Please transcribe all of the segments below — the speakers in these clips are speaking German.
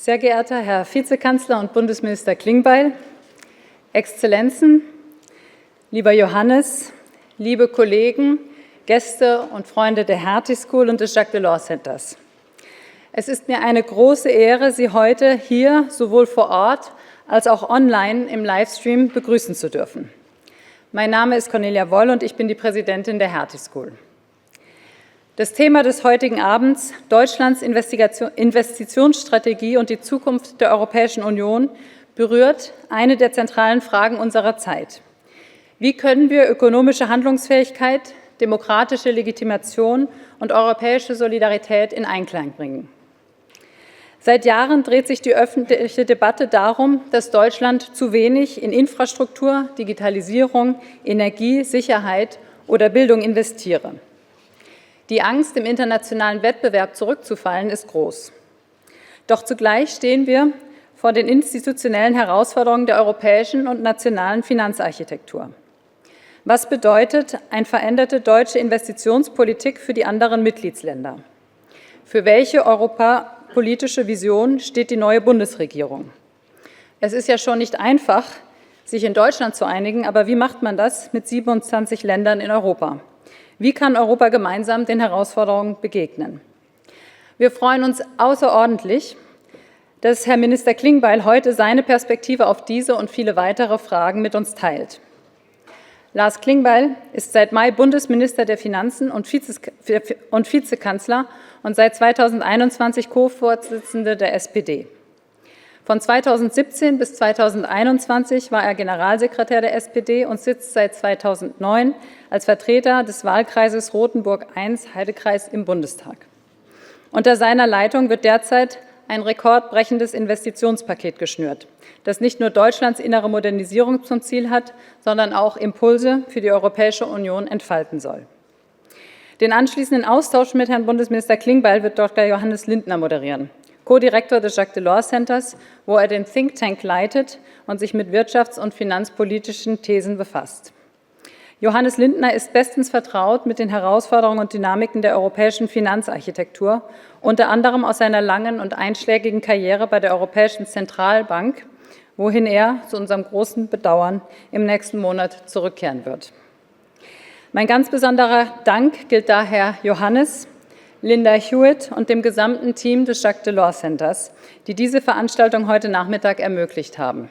Sehr geehrter Herr Vizekanzler und Bundesminister Klingbeil, Exzellenzen, lieber Johannes, liebe Kollegen, Gäste und Freunde der Hertie School und des Jacques Delors Centers. Es ist mir eine große Ehre, Sie heute hier sowohl vor Ort als auch online im Livestream begrüßen zu dürfen. Mein Name ist Cornelia Woll und ich bin die Präsidentin der Hertie School. Das Thema des heutigen Abends, Deutschlands Investitionsstrategie und die Zukunft der Europäischen Union, berührt eine der zentralen Fragen unserer Zeit. Wie können wir ökonomische Handlungsfähigkeit, demokratische Legitimation und europäische Solidarität in Einklang bringen? Seit Jahren dreht sich die öffentliche Debatte darum, dass Deutschland zu wenig in Infrastruktur, Digitalisierung, Energie, Sicherheit oder Bildung investiere. Die Angst, im internationalen Wettbewerb zurückzufallen, ist groß. Doch zugleich stehen wir vor den institutionellen Herausforderungen der europäischen und nationalen Finanzarchitektur. Was bedeutet eine veränderte deutsche Investitionspolitik für die anderen Mitgliedsländer? Für welche europapolitische Vision steht die neue Bundesregierung? Es ist ja schon nicht einfach, sich in Deutschland zu einigen, aber wie macht man das mit 27 Ländern in Europa? Wie kann Europa gemeinsam den Herausforderungen begegnen? Wir freuen uns außerordentlich, dass Herr Minister Klingbeil heute seine Perspektive auf diese und viele weitere Fragen mit uns teilt. Lars Klingbeil ist seit Mai Bundesminister der Finanzen und Vizekanzler und seit 2021 Co-Vorsitzender der SPD. Von 2017 bis 2021 war er Generalsekretär der SPD und sitzt seit 2009 als Vertreter des Wahlkreises Rothenburg I Heidekreis im Bundestag. Unter seiner Leitung wird derzeit ein rekordbrechendes Investitionspaket geschnürt, das nicht nur Deutschlands innere Modernisierung zum Ziel hat, sondern auch Impulse für die Europäische Union entfalten soll. Den anschließenden Austausch mit Herrn Bundesminister Klingbeil wird Dr. Johannes Lindner moderieren, Co-Direktor des Jacques Delors Centers, wo er den Think Tank leitet und sich mit wirtschafts- und finanzpolitischen Thesen befasst. Johannes Lindner ist bestens vertraut mit den Herausforderungen und Dynamiken der europäischen Finanzarchitektur, unter anderem aus seiner langen und einschlägigen Karriere bei der Europäischen Zentralbank, wohin er, zu unserem großen Bedauern, im nächsten Monat zurückkehren wird. Mein ganz besonderer Dank gilt daher Johannes, Linda Hewitt und dem gesamten Team des Jacques Delors Centers, die diese Veranstaltung heute Nachmittag ermöglicht haben.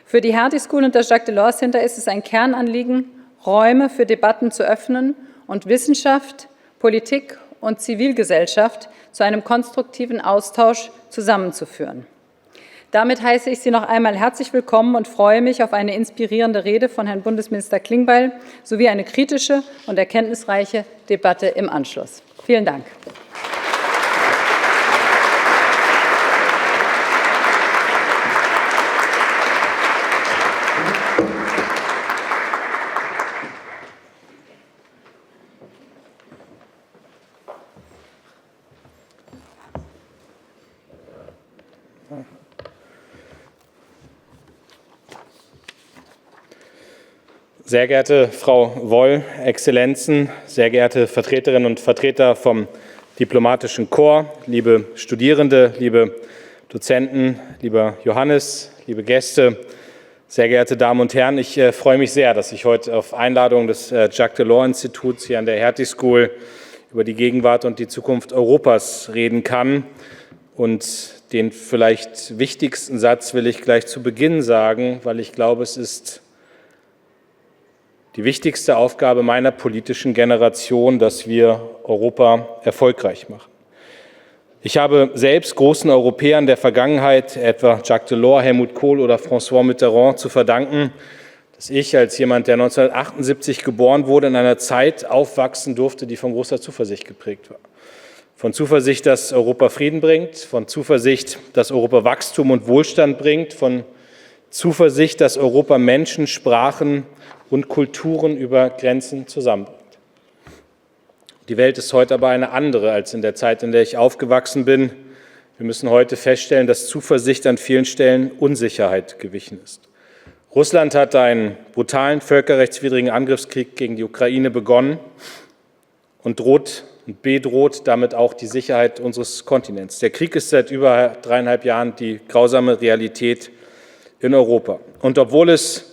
Für die Hertie School und das Jacques Delors Center ist es ein Kernanliegen, Räume für Debatten zu öffnen und Wissenschaft, Politik und Zivilgesellschaft zu einem konstruktiven Austausch zusammenzuführen. Damit heiße ich Sie noch einmal herzlich willkommen und freue mich auf eine inspirierende Rede von Herrn Bundesminister Klingbeil sowie eine kritische und erkenntnisreiche Debatte im Anschluss. Vielen Dank. Sehr geehrte Frau Woll, Exzellenzen, sehr geehrte Vertreterinnen und Vertreter vom Diplomatischen Korps, liebe Studierende, liebe Dozenten, lieber Johannes, liebe Gäste, sehr geehrte Damen und Herren, ich freue mich sehr, dass ich heute auf Einladung des Jacques Delors Instituts hier an der Hertie School über die Gegenwart und die Zukunft Europas reden kann. Und den vielleicht wichtigsten Satz will ich gleich zu Beginn sagen, weil ich glaube, es ist die wichtigste Aufgabe meiner politischen Generation, dass wir Europa erfolgreich machen. Ich habe selbst großen Europäern der Vergangenheit, etwa Jacques Delors, Helmut Kohl oder François Mitterrand, zu verdanken, dass ich als jemand, der 1978 geboren wurde, in einer Zeit aufwachsen durfte, die von großer Zuversicht geprägt war. Von Zuversicht, dass Europa Frieden bringt, von Zuversicht, dass Europa Wachstum und Wohlstand bringt, von Zuversicht, dass Europa Menschen, Sprachen und Kulturen über Grenzen zusammenbringt. Die Welt ist heute aber eine andere als in der Zeit, in der ich aufgewachsen bin. Wir müssen heute feststellen, dass Zuversicht an vielen Stellen Unsicherheit gewichen ist. Russland hat einen brutalen, völkerrechtswidrigen Angriffskrieg gegen die Ukraine begonnen und droht und bedroht damit auch die Sicherheit unseres Kontinents. Der Krieg ist seit über 3,5 Jahren die grausame Realität in Europa. Und obwohl es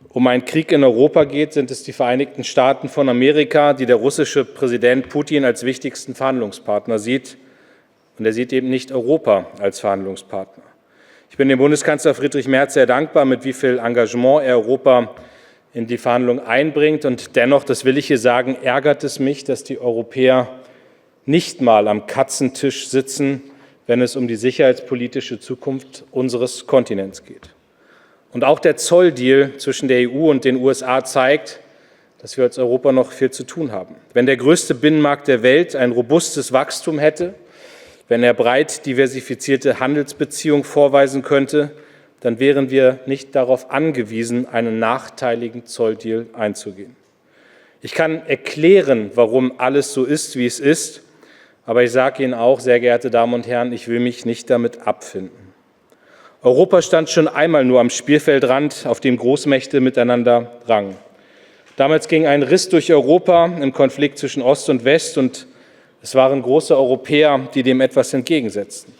um einen Krieg in Europa geht, sind es die Vereinigten Staaten von Amerika, die der russische Präsident Putin als wichtigsten Verhandlungspartner sieht. Und er sieht eben nicht Europa als Verhandlungspartner. Ich bin dem Bundeskanzler Friedrich Merz sehr dankbar, mit wie viel Engagement er Europa in die Verhandlungen einbringt. Und dennoch, das will ich hier sagen, ärgert es mich, dass die Europäer nicht mal am Katzentisch sitzen, wenn es um die sicherheitspolitische Zukunft unseres Kontinents geht. Und auch der Zolldeal zwischen der EU und den USA zeigt, dass wir als Europa noch viel zu tun haben. Wenn der größte Binnenmarkt der Welt ein robustes Wachstum hätte, wenn er breit diversifizierte Handelsbeziehungen vorweisen könnte, dann wären wir nicht darauf angewiesen, einen nachteiligen Zolldeal einzugehen. Ich kann erklären, warum alles so ist, wie es ist, aber ich sage Ihnen auch, sehr geehrte Damen und Herren, ich will mich nicht damit abfinden. Europa stand schon einmal nur am Spielfeldrand, auf dem Großmächte miteinander rangen. Damals ging ein Riss durch Europa im Konflikt zwischen Ost und West und es waren große Europäer, die dem etwas entgegensetzten.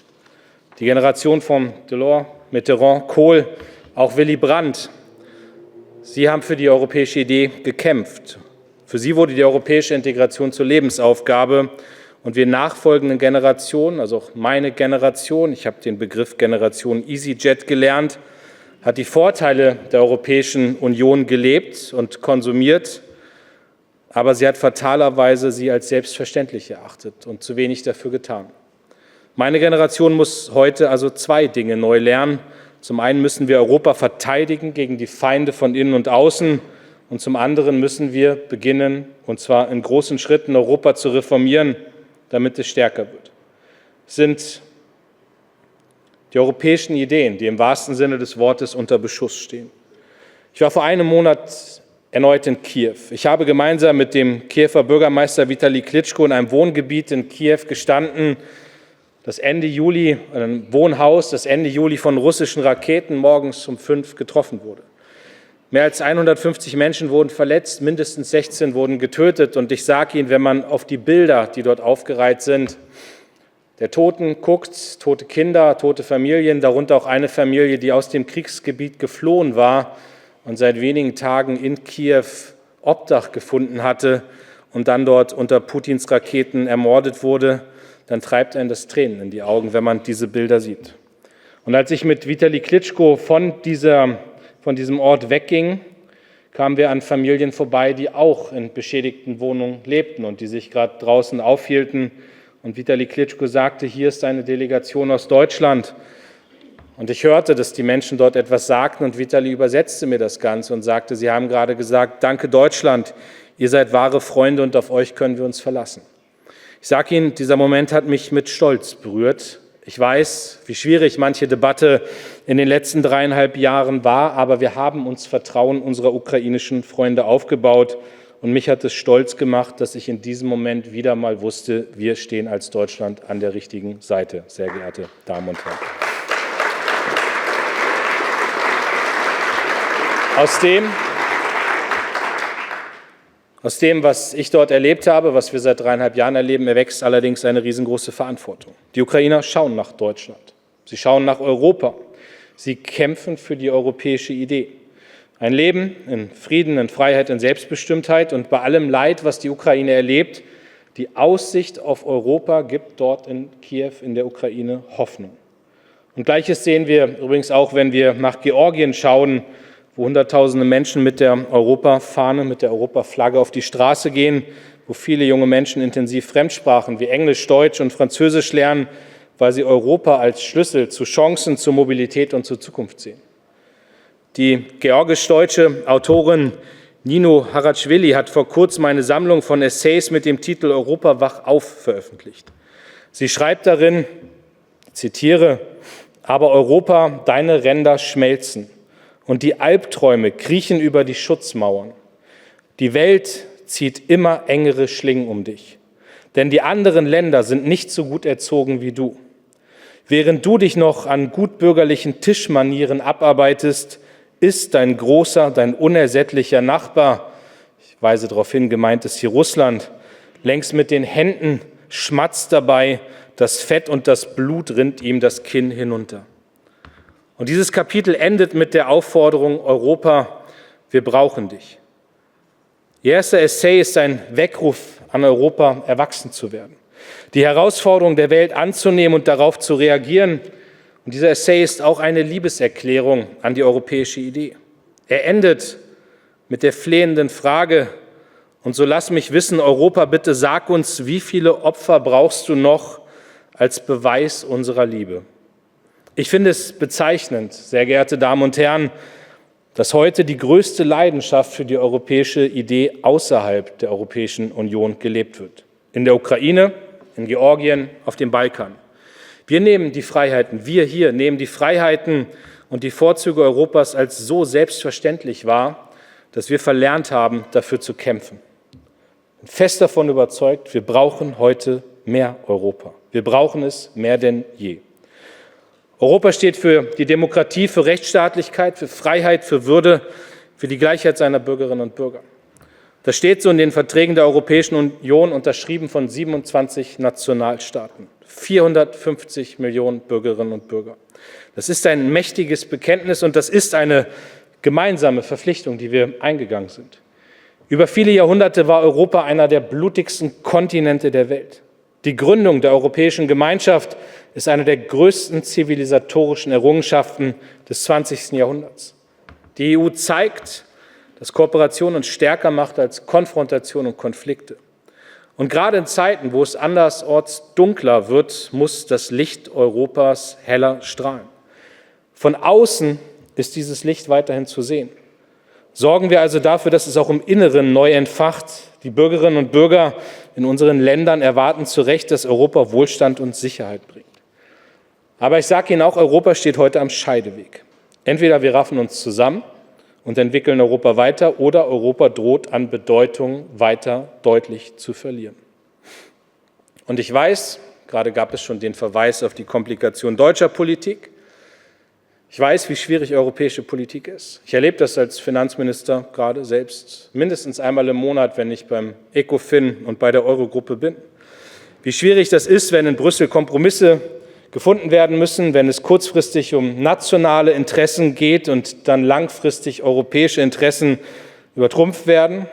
Die Generation von Delors, Mitterrand, Kohl, auch Willy Brandt. Sie haben für die europäische Idee gekämpft. Für sie wurde die europäische Integration zur Lebensaufgabe. Und wir nachfolgenden Generationen, also auch meine Generation, ich habe den Begriff Generation EasyJet gelernt, hat die Vorteile der Europäischen Union gelebt und konsumiert, aber sie hat fatalerweise sie als selbstverständlich erachtet und zu wenig dafür getan. Meine Generation muss heute also zwei Dinge neu lernen. Zum einen müssen wir Europa verteidigen gegen die Feinde von innen und außen und zum anderen müssen wir beginnen, und zwar in großen Schritten Europa zu reformieren, damit es stärker wird. Es sind die europäischen Ideen, die im wahrsten Sinne des Wortes unter Beschuss stehen. Ich war vor einem Monat erneut in Kiew. Ich habe gemeinsam mit dem Kiewer Bürgermeister Vitali Klitschko in einem Wohngebiet in Kiew gestanden, das Ende Juli, ein Wohnhaus, das Ende Juli von russischen Raketen morgens um 5 getroffen wurde. Mehr als 150 Menschen wurden verletzt, mindestens 16 wurden getötet. Und ich sage Ihnen, wenn man auf die Bilder, die dort aufgereiht sind, der Toten guckt, tote Kinder, tote Familien, darunter auch eine Familie, die aus dem Kriegsgebiet geflohen war und seit wenigen Tagen in Kiew Obdach gefunden hatte und dann dort unter Putins Raketen ermordet wurde, dann treibt einen das Tränen in die Augen, wenn man diese Bilder sieht. Und als ich mit Vitali Klitschko von diesem Ort wegging, kamen wir an Familien vorbei, die auch in beschädigten Wohnungen lebten und die sich gerade draußen aufhielten. Und Vitali Klitschko sagte, hier ist eine Delegation aus Deutschland. Und ich hörte, dass die Menschen dort etwas sagten und Vitali übersetzte mir das Ganze und sagte, Sie haben gerade gesagt, danke Deutschland, ihr seid wahre Freunde und auf euch können wir uns verlassen. Ich sage Ihnen, dieser Moment hat mich mit Stolz berührt. Ich weiß, wie schwierig manche Debatte in den letzten 3,5 Jahren war, aber wir haben uns Vertrauen unserer ukrainischen Freunde aufgebaut und mich hat es stolz gemacht, dass ich in diesem Moment wieder mal wusste, wir stehen als Deutschland an der richtigen Seite, sehr geehrte Damen und Herren. Aus dem, was ich dort erlebt habe, was wir seit 3,5 Jahren erleben, erwächst allerdings eine riesengroße Verantwortung. Die Ukrainer schauen nach Deutschland, sie schauen nach Europa, sie kämpfen für die europäische Idee. Ein Leben in Frieden, in Freiheit, in Selbstbestimmtheit und bei allem Leid, was die Ukraine erlebt, die Aussicht auf Europa gibt dort in Kiew, in der Ukraine, Hoffnung. Und Gleiches sehen wir übrigens auch, wenn wir nach Georgien schauen, wo Hunderttausende Menschen mit der Europafahne, mit der Europaflagge auf die Straße gehen, wo viele junge Menschen intensiv Fremdsprachen wie Englisch, Deutsch und Französisch lernen, weil sie Europa als Schlüssel zu Chancen, zur Mobilität und zur Zukunft sehen. Die georgisch-deutsche Autorin Nino Harachvili hat vor kurzem eine Sammlung von Essays mit dem Titel Europa wach auf veröffentlicht. Sie schreibt darin, ich zitiere, aber Europa, deine Ränder schmelzen. Und die Albträume kriechen über die Schutzmauern. Die Welt zieht immer engere Schlingen um dich. Denn die anderen Länder sind nicht so gut erzogen wie du. Während du dich noch an gutbürgerlichen Tischmanieren abarbeitest, ist dein großer, dein unersättlicher Nachbar, ich weise darauf hin, gemeint ist hier Russland, längst mit den Händen schmatzt dabei, das Fett und das Blut rinnt ihm das Kinn hinunter. Und dieses Kapitel endet mit der Aufforderung: Europa, wir brauchen dich. Ihr erster Essay ist ein Weckruf an Europa, erwachsen zu werden, die Herausforderung der Welt anzunehmen und darauf zu reagieren. Und dieser Essay ist auch eine Liebeserklärung an die europäische Idee. Er endet mit der flehenden Frage: Und so lass mich wissen, Europa, bitte sag uns, wie viele Opfer brauchst du noch als Beweis unserer Liebe? Ich finde es bezeichnend, sehr geehrte Damen und Herren, dass heute die größte Leidenschaft für die europäische Idee außerhalb der Europäischen Union gelebt wird. In der Ukraine, in Georgien, auf dem Balkan. Wir hier nehmen die Freiheiten und die Vorzüge Europas als so selbstverständlich wahr, dass wir verlernt haben, dafür zu kämpfen. Ich bin fest davon überzeugt, wir brauchen heute mehr Europa. Wir brauchen es mehr denn je. Europa steht für die Demokratie, für Rechtsstaatlichkeit, für Freiheit, für Würde, für die Gleichheit seiner Bürgerinnen und Bürger. Das steht so in den Verträgen der Europäischen Union, unterschrieben von 27 Nationalstaaten. 450 Millionen Bürgerinnen und Bürger. Das ist ein mächtiges Bekenntnis und das ist eine gemeinsame Verpflichtung, die wir eingegangen sind. Über viele Jahrhunderte war Europa einer der blutigsten Kontinente der Welt. Die Gründung der Europäischen Gemeinschaft ist eine der größten zivilisatorischen Errungenschaften des 20. Jahrhunderts. Die EU zeigt, dass Kooperation uns stärker macht als Konfrontation und Konflikte. Und gerade in Zeiten, wo es andersorts dunkler wird, muss das Licht Europas heller strahlen. Von außen ist dieses Licht weiterhin zu sehen. Sorgen wir also dafür, dass es auch im Inneren neu entfacht. Die Bürgerinnen und Bürger in unseren Ländern erwarten zu Recht, dass Europa Wohlstand und Sicherheit bringt. Aber ich sage Ihnen auch, Europa steht heute am Scheideweg. Entweder wir raffen uns zusammen und entwickeln Europa weiter, oder Europa droht an Bedeutung weiter deutlich zu verlieren. Und ich weiß, gerade gab es schon den Verweis auf die Komplikation deutscher Politik, ich weiß, wie schwierig europäische Politik ist. Ich erlebe das als Finanzminister gerade selbst mindestens einmal im Monat, wenn ich beim ECOFIN und bei der Eurogruppe bin. Wie schwierig das ist, wenn in Brüssel Kompromisse gefunden werden müssen, wenn es kurzfristig um nationale Interessen geht und dann langfristig europäische Interessen übertrumpft werden.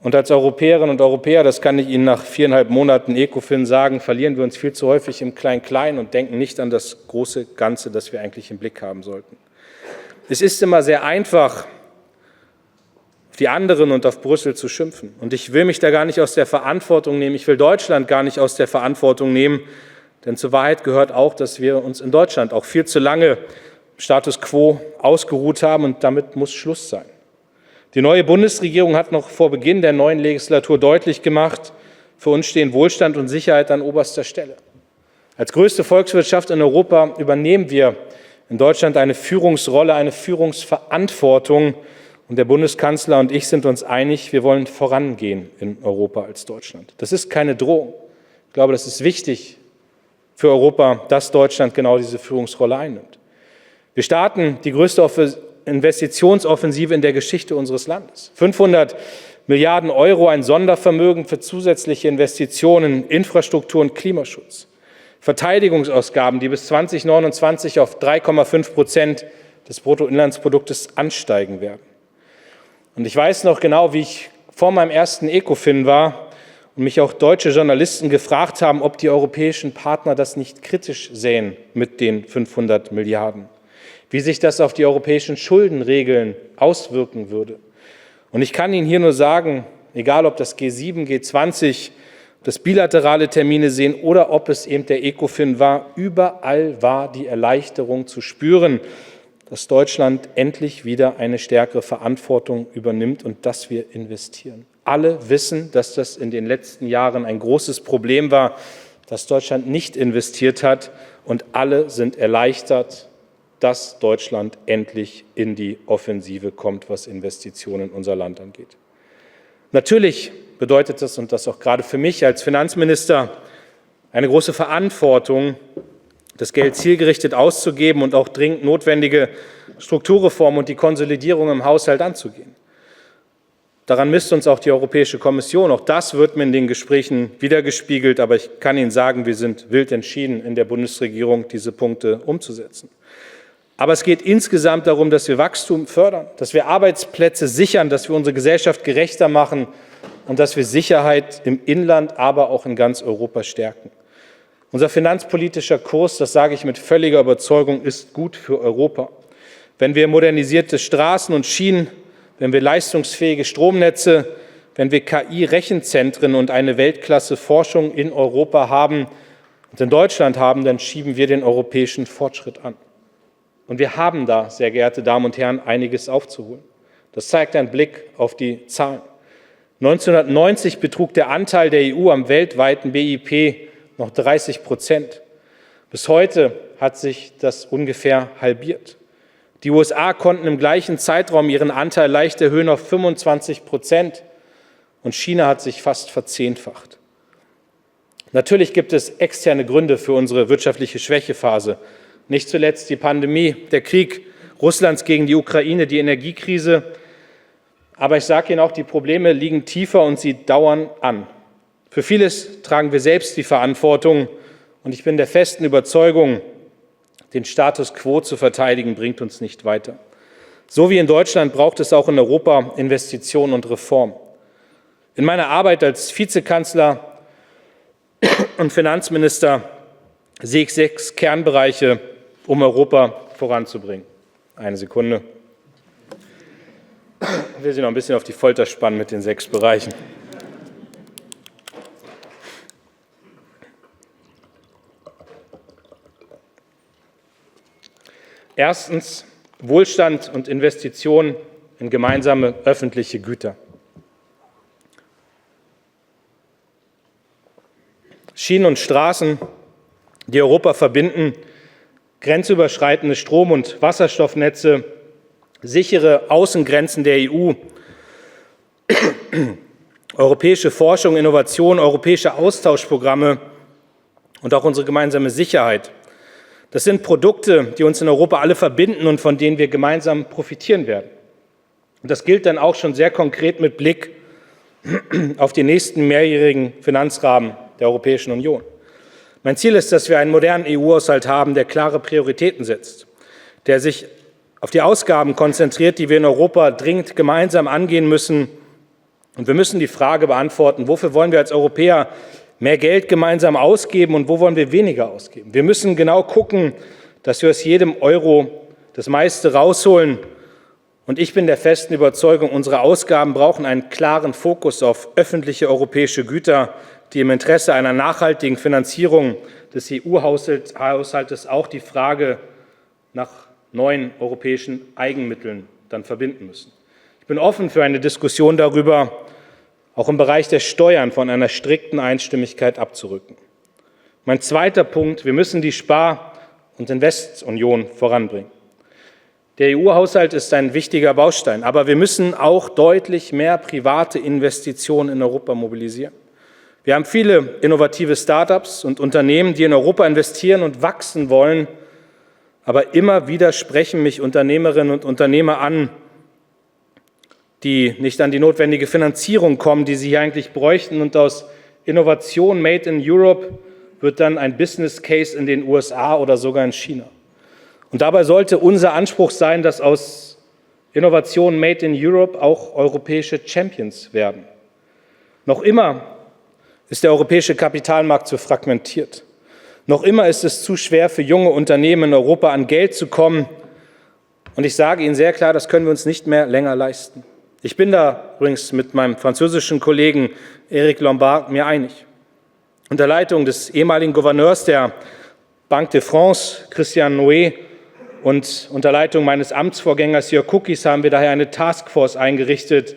Und als Europäerinnen und Europäer, das kann ich Ihnen nach 4,5 Monaten ECOFIN sagen, verlieren wir uns viel zu häufig im Klein-Klein und denken nicht an das große Ganze, das wir eigentlich im Blick haben sollten. Es ist immer sehr einfach, auf die anderen und auf Brüssel zu schimpfen. Und ich will mich da gar nicht aus der Verantwortung nehmen, ich will Deutschland gar nicht aus der Verantwortung nehmen, denn zur Wahrheit gehört auch, dass wir uns in Deutschland auch viel zu lange im Status quo ausgeruht haben, und damit muss Schluss sein. Die neue Bundesregierung hat noch vor Beginn der neuen Legislatur deutlich gemacht, für uns stehen Wohlstand und Sicherheit an oberster Stelle. Als größte Volkswirtschaft in Europa übernehmen wir in Deutschland eine Führungsrolle, eine Führungsverantwortung. Und der Bundeskanzler und ich sind uns einig, wir wollen vorangehen in Europa als Deutschland. Das ist keine Drohung. Ich glaube, das ist wichtig für Europa, dass Deutschland genau diese Führungsrolle einnimmt. Wir starten die größte Investitionsoffensive in der Geschichte unseres Landes. 500 Milliarden Euro, ein Sondervermögen für zusätzliche Investitionen in Infrastruktur und Klimaschutz. Verteidigungsausgaben, die bis 2029 auf 3,5% des Bruttoinlandsproduktes ansteigen werden. Und ich weiß noch genau, wie ich vor meinem ersten ECOFIN war und mich auch deutsche Journalisten gefragt haben, ob die europäischen Partner das nicht kritisch sehen mit den 500 Milliarden. Wie sich das auf die europäischen Schuldenregeln auswirken würde. Und ich kann Ihnen hier nur sagen, egal ob das G7, G20, das bilaterale Termine sehen oder ob es eben der ECOFIN war, überall war die Erleichterung zu spüren, dass Deutschland endlich wieder eine stärkere Verantwortung übernimmt und dass wir investieren. Alle wissen, dass das in den letzten Jahren ein großes Problem war, dass Deutschland nicht investiert hat, und alle sind erleichtert, dass Deutschland endlich in die Offensive kommt, was Investitionen in unser Land angeht. Natürlich bedeutet das, und das auch gerade für mich als Finanzminister, eine große Verantwortung, das Geld zielgerichtet auszugeben und auch dringend notwendige Strukturreformen und die Konsolidierung im Haushalt anzugehen. Daran misst uns auch die Europäische Kommission. Auch das wird mir in den Gesprächen widergespiegelt. Aber ich kann Ihnen sagen, wir sind wild entschieden in der Bundesregierung, diese Punkte umzusetzen. Aber es geht insgesamt darum, dass wir Wachstum fördern, dass wir Arbeitsplätze sichern, dass wir unsere Gesellschaft gerechter machen und dass wir Sicherheit im Inland, aber auch in ganz Europa stärken. Unser finanzpolitischer Kurs, das sage ich mit völliger Überzeugung, ist gut für Europa. Wenn wir modernisierte Straßen und Schienen, wenn wir leistungsfähige Stromnetze, wenn wir KI-Rechenzentren und eine Weltklasse-Forschung in Europa haben und in Deutschland haben, dann schieben wir den europäischen Fortschritt an. Und wir haben da, sehr geehrte Damen und Herren, einiges aufzuholen. Das zeigt ein Blick auf die Zahlen. 1990 betrug der Anteil der EU am weltweiten BIP noch 30%. Bis heute hat sich das ungefähr halbiert. Die USA konnten im gleichen Zeitraum ihren Anteil leicht erhöhen auf 25% und China hat sich fast verzehnfacht. Natürlich gibt es externe Gründe für unsere wirtschaftliche Schwächephase. Nicht zuletzt die Pandemie, der Krieg Russlands gegen die Ukraine, die Energiekrise. Aber ich sage Ihnen auch, die Probleme liegen tiefer und sie dauern an. Für vieles tragen wir selbst die Verantwortung und ich bin der festen Überzeugung, den Status quo zu verteidigen, bringt uns nicht weiter. So wie in Deutschland braucht es auch in Europa Investitionen und Reform. In meiner Arbeit als Vizekanzler und Finanzminister sehe ich 6 Kernbereiche, um Europa voranzubringen. Eine Sekunde. Ich will Sie noch ein bisschen auf die Folter spannen mit den 6 Bereichen. Erstens Wohlstand und Investitionen in gemeinsame öffentliche Güter. Schienen und Straßen, die Europa verbinden, grenzüberschreitende Strom- und Wasserstoffnetze, sichere Außengrenzen der EU, europäische Forschung, Innovation, europäische Austauschprogramme und auch unsere gemeinsame Sicherheit. Das sind Produkte, die uns in Europa alle verbinden und von denen wir gemeinsam profitieren werden. Und das gilt dann auch schon sehr konkret mit Blick auf den nächsten mehrjährigen Finanzrahmen der Europäischen Union. Mein Ziel ist, dass wir einen modernen EU-Haushalt haben, der klare Prioritäten setzt, der sich auf die Ausgaben konzentriert, die wir in Europa dringend gemeinsam angehen müssen. Und wir müssen die Frage beantworten, wofür wollen wir als Europäer mehr Geld gemeinsam ausgeben und wo wollen wir weniger ausgeben? Wir müssen genau gucken, dass wir aus jedem Euro das meiste rausholen. Und ich bin der festen Überzeugung, unsere Ausgaben brauchen einen klaren Fokus auf öffentliche europäische Güter, die im Interesse einer nachhaltigen Finanzierung des EU-Haushaltes auch die Frage nach neuen europäischen Eigenmitteln dann verbinden müssen. Ich bin offen für eine Diskussion darüber, auch im Bereich der Steuern von einer strikten Einstimmigkeit abzurücken. Mein zweiter Punkt, wir müssen die Spar- und Investitionsunion voranbringen. Der EU-Haushalt ist ein wichtiger Baustein, aber wir müssen auch deutlich mehr private Investitionen in Europa mobilisieren. Wir haben viele innovative Start-ups und Unternehmen, die in Europa investieren und wachsen wollen, aber immer wieder sprechen mich Unternehmerinnen und Unternehmer an, die nicht an die notwendige Finanzierung kommen, die sie hier eigentlich bräuchten. Und aus Innovation Made in Europe wird dann ein Business Case in den USA oder sogar in China. Und dabei sollte unser Anspruch sein, dass aus Innovation Made in Europe auch europäische Champions werden. Noch immer ist der europäische Kapitalmarkt zu fragmentiert. Noch immer ist es zu schwer für junge Unternehmen in Europa an Geld zu kommen. Und ich sage Ihnen sehr klar, das können wir uns nicht mehr länger leisten. Ich bin da übrigens mit meinem französischen Kollegen Éric Lombard mir einig. Unter Leitung des ehemaligen Gouverneurs der Banque de France, Christian Noé, und unter Leitung meines Amtsvorgängers Jörg Kukies haben wir daher eine Taskforce eingerichtet,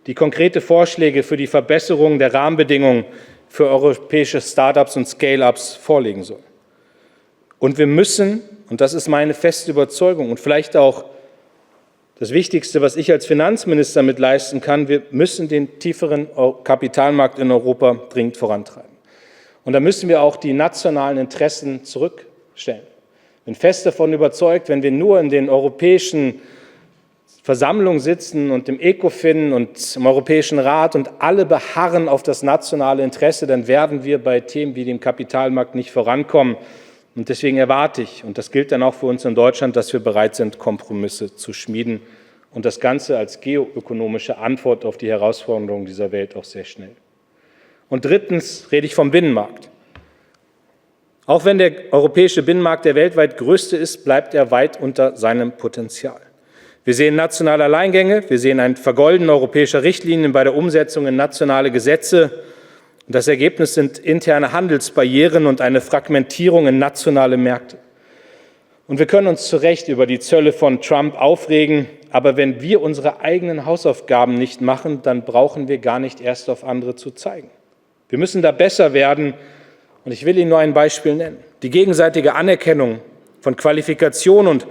die konkrete Vorschläge für die Verbesserung der Rahmenbedingungen für europäische Start-ups und Scale-ups vorlegen soll. Und wir müssen, und das ist meine feste Überzeugung und vielleicht auch das Wichtigste, was ich als Finanzminister mit leisten kann, wir müssen den tieferen Kapitalmarkt in Europa dringend vorantreiben. Und da müssen wir auch die nationalen Interessen zurückstellen. Ich bin fest davon überzeugt, wenn wir nur in den europäischen Versammlung sitzen und im ECOFIN und im Europäischen Rat und alle beharren auf das nationale Interesse, dann werden wir bei Themen wie dem Kapitalmarkt nicht vorankommen. Und deswegen erwarte ich, und das gilt dann auch für uns in Deutschland, dass wir bereit sind, Kompromisse zu schmieden und das Ganze als geoökonomische Antwort auf die Herausforderungen dieser Welt auch sehr schnell. Und drittens rede ich vom Binnenmarkt. Auch wenn der europäische Binnenmarkt der weltweit größte ist, bleibt er weit unter seinem Potenzial. Wir sehen nationale Alleingänge, wir sehen ein Vergolden europäischer Richtlinien bei der Umsetzung in nationale Gesetze. Und das Ergebnis sind interne Handelsbarrieren und eine Fragmentierung in nationale Märkte. Und wir können uns zu Recht über die Zölle von Trump aufregen, aber wenn wir unsere eigenen Hausaufgaben nicht machen, dann brauchen wir gar nicht erst auf andere zu zeigen. Wir müssen da besser werden. Und ich will Ihnen nur ein Beispiel nennen. Die gegenseitige Anerkennung von Qualifikation und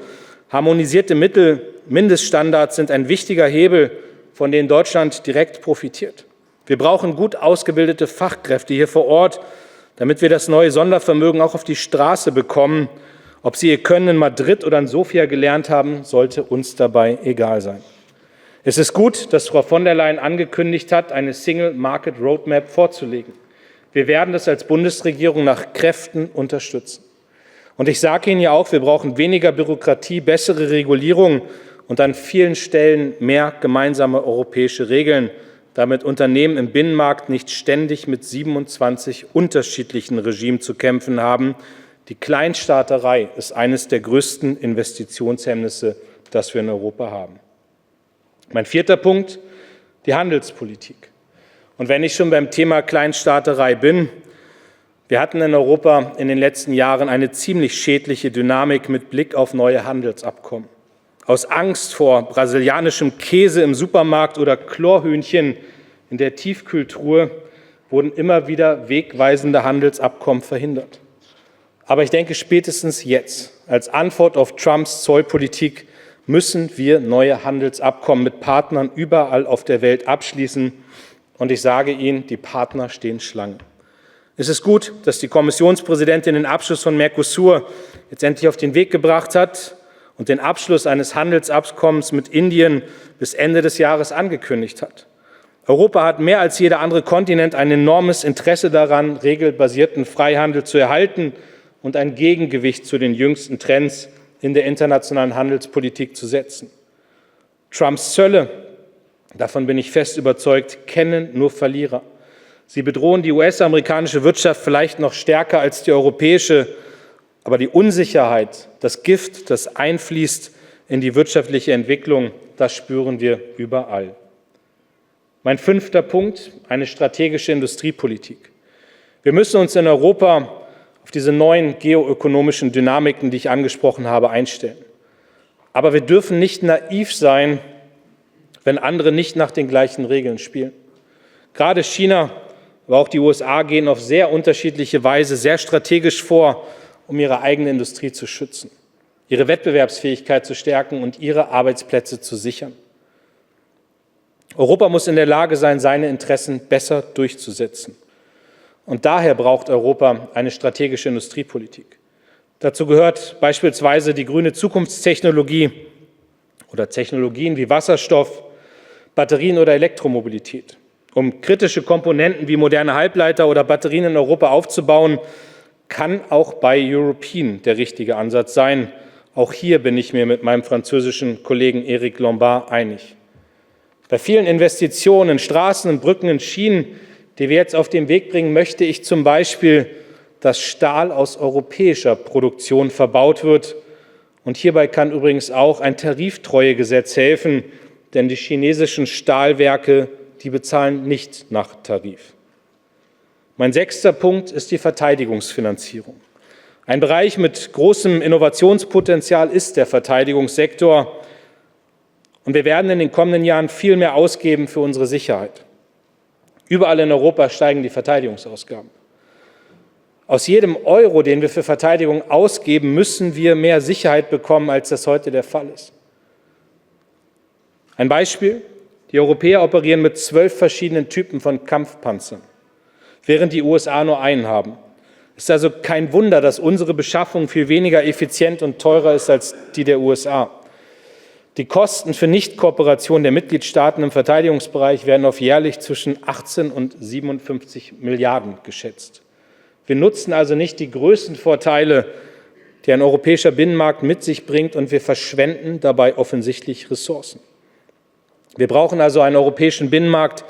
harmonisierte Mindeststandards sind ein wichtiger Hebel, von dem Deutschland direkt profitiert. Wir brauchen gut ausgebildete Fachkräfte hier vor Ort, damit wir das neue Sondervermögen auch auf die Straße bekommen. Ob sie ihr Können in Madrid oder in Sofia gelernt haben, sollte uns dabei egal sein. Es ist gut, dass Frau von der Leyen angekündigt hat, eine Single Market Roadmap vorzulegen. Wir werden das als Bundesregierung nach Kräften unterstützen. Und ich sage Ihnen ja auch, wir brauchen weniger Bürokratie, bessere Regulierung und an vielen Stellen mehr gemeinsame europäische Regeln, damit Unternehmen im Binnenmarkt nicht ständig mit 27 unterschiedlichen Regimes zu kämpfen haben. Die Kleinstaaterei ist eines der größten Investitionshemmnisse, das wir in Europa haben. Mein vierter Punkt, die Handelspolitik. Und wenn ich schon beim Thema Kleinstaaterei bin, wir hatten in Europa in den letzten Jahren eine ziemlich schädliche Dynamik mit Blick auf neue Handelsabkommen. Aus Angst vor brasilianischem Käse im Supermarkt oder Chlorhühnchen in der Tiefkühltruhe wurden immer wieder wegweisende Handelsabkommen verhindert. Aber ich denke, spätestens jetzt, als Antwort auf Trumps Zollpolitik, müssen wir neue Handelsabkommen mit Partnern überall auf der Welt abschließen. Und ich sage Ihnen, die Partner stehen Schlange. Es ist gut, dass die Kommissionspräsidentin den Abschluss von Mercosur jetzt endlich auf den Weg gebracht hat und den Abschluss eines Handelsabkommens mit Indien bis Ende des Jahres angekündigt hat. Europa hat mehr als jeder andere Kontinent ein enormes Interesse daran, regelbasierten Freihandel zu erhalten und ein Gegengewicht zu den jüngsten Trends in der internationalen Handelspolitik zu setzen. Trumps Zölle, davon bin ich fest überzeugt, kennen nur Verlierer. Sie bedrohen die US-amerikanische Wirtschaft vielleicht noch stärker als die europäische, aber die Unsicherheit, das Gift, das einfließt in die wirtschaftliche Entwicklung, das spüren wir überall. Mein fünfter Punkt, eine strategische Industriepolitik. Wir müssen uns in Europa auf diese neuen geoökonomischen Dynamiken, die ich angesprochen habe, einstellen. Aber wir dürfen nicht naiv sein, wenn andere nicht nach den gleichen Regeln spielen. Gerade China, aber auch die USA gehen auf sehr unterschiedliche Weise sehr strategisch vor, um ihre eigene Industrie zu schützen, ihre Wettbewerbsfähigkeit zu stärken und ihre Arbeitsplätze zu sichern. Europa muss in der Lage sein, seine Interessen besser durchzusetzen. Und daher braucht Europa eine strategische Industriepolitik. Dazu gehört beispielsweise die grüne Zukunftstechnologie oder Technologien wie Wasserstoff, Batterien oder Elektromobilität. Um kritische Komponenten wie moderne Halbleiter oder Batterien in Europa aufzubauen, kann auch Buy European der richtige Ansatz sein. Auch hier bin ich mir mit meinem französischen Kollegen Éric Lombard einig. Bei vielen Investitionen in Straßen und Brücken, in Schienen, die wir jetzt auf den Weg bringen, möchte ich zum Beispiel, dass Stahl aus europäischer Produktion verbaut wird. Und hierbei kann übrigens auch ein Tariftreuegesetz helfen, denn die chinesischen Stahlwerke, die bezahlen nicht nach Tarif. Mein sechster Punkt ist die Verteidigungsfinanzierung. Ein Bereich mit großem Innovationspotenzial ist der Verteidigungssektor. Und wir werden in den kommenden Jahren viel mehr ausgeben für unsere Sicherheit. Überall in Europa steigen die Verteidigungsausgaben. Aus jedem Euro, den wir für Verteidigung ausgeben, müssen wir mehr Sicherheit bekommen, als das heute der Fall ist. Ein Beispiel: Die Europäer operieren mit 12 verschiedenen Typen von Kampfpanzern, während die USA nur einen haben. Es ist also kein Wunder, dass unsere Beschaffung viel weniger effizient und teurer ist als die der USA. Die Kosten für Nichtkooperation der Mitgliedstaaten im Verteidigungsbereich werden auf jährlich zwischen 18 und 57 Milliarden geschätzt. Wir nutzen also nicht die größten Vorteile, die ein europäischer Binnenmarkt mit sich bringt, und wir verschwenden dabei offensichtlich Ressourcen. Wir brauchen also einen europäischen Binnenmarkt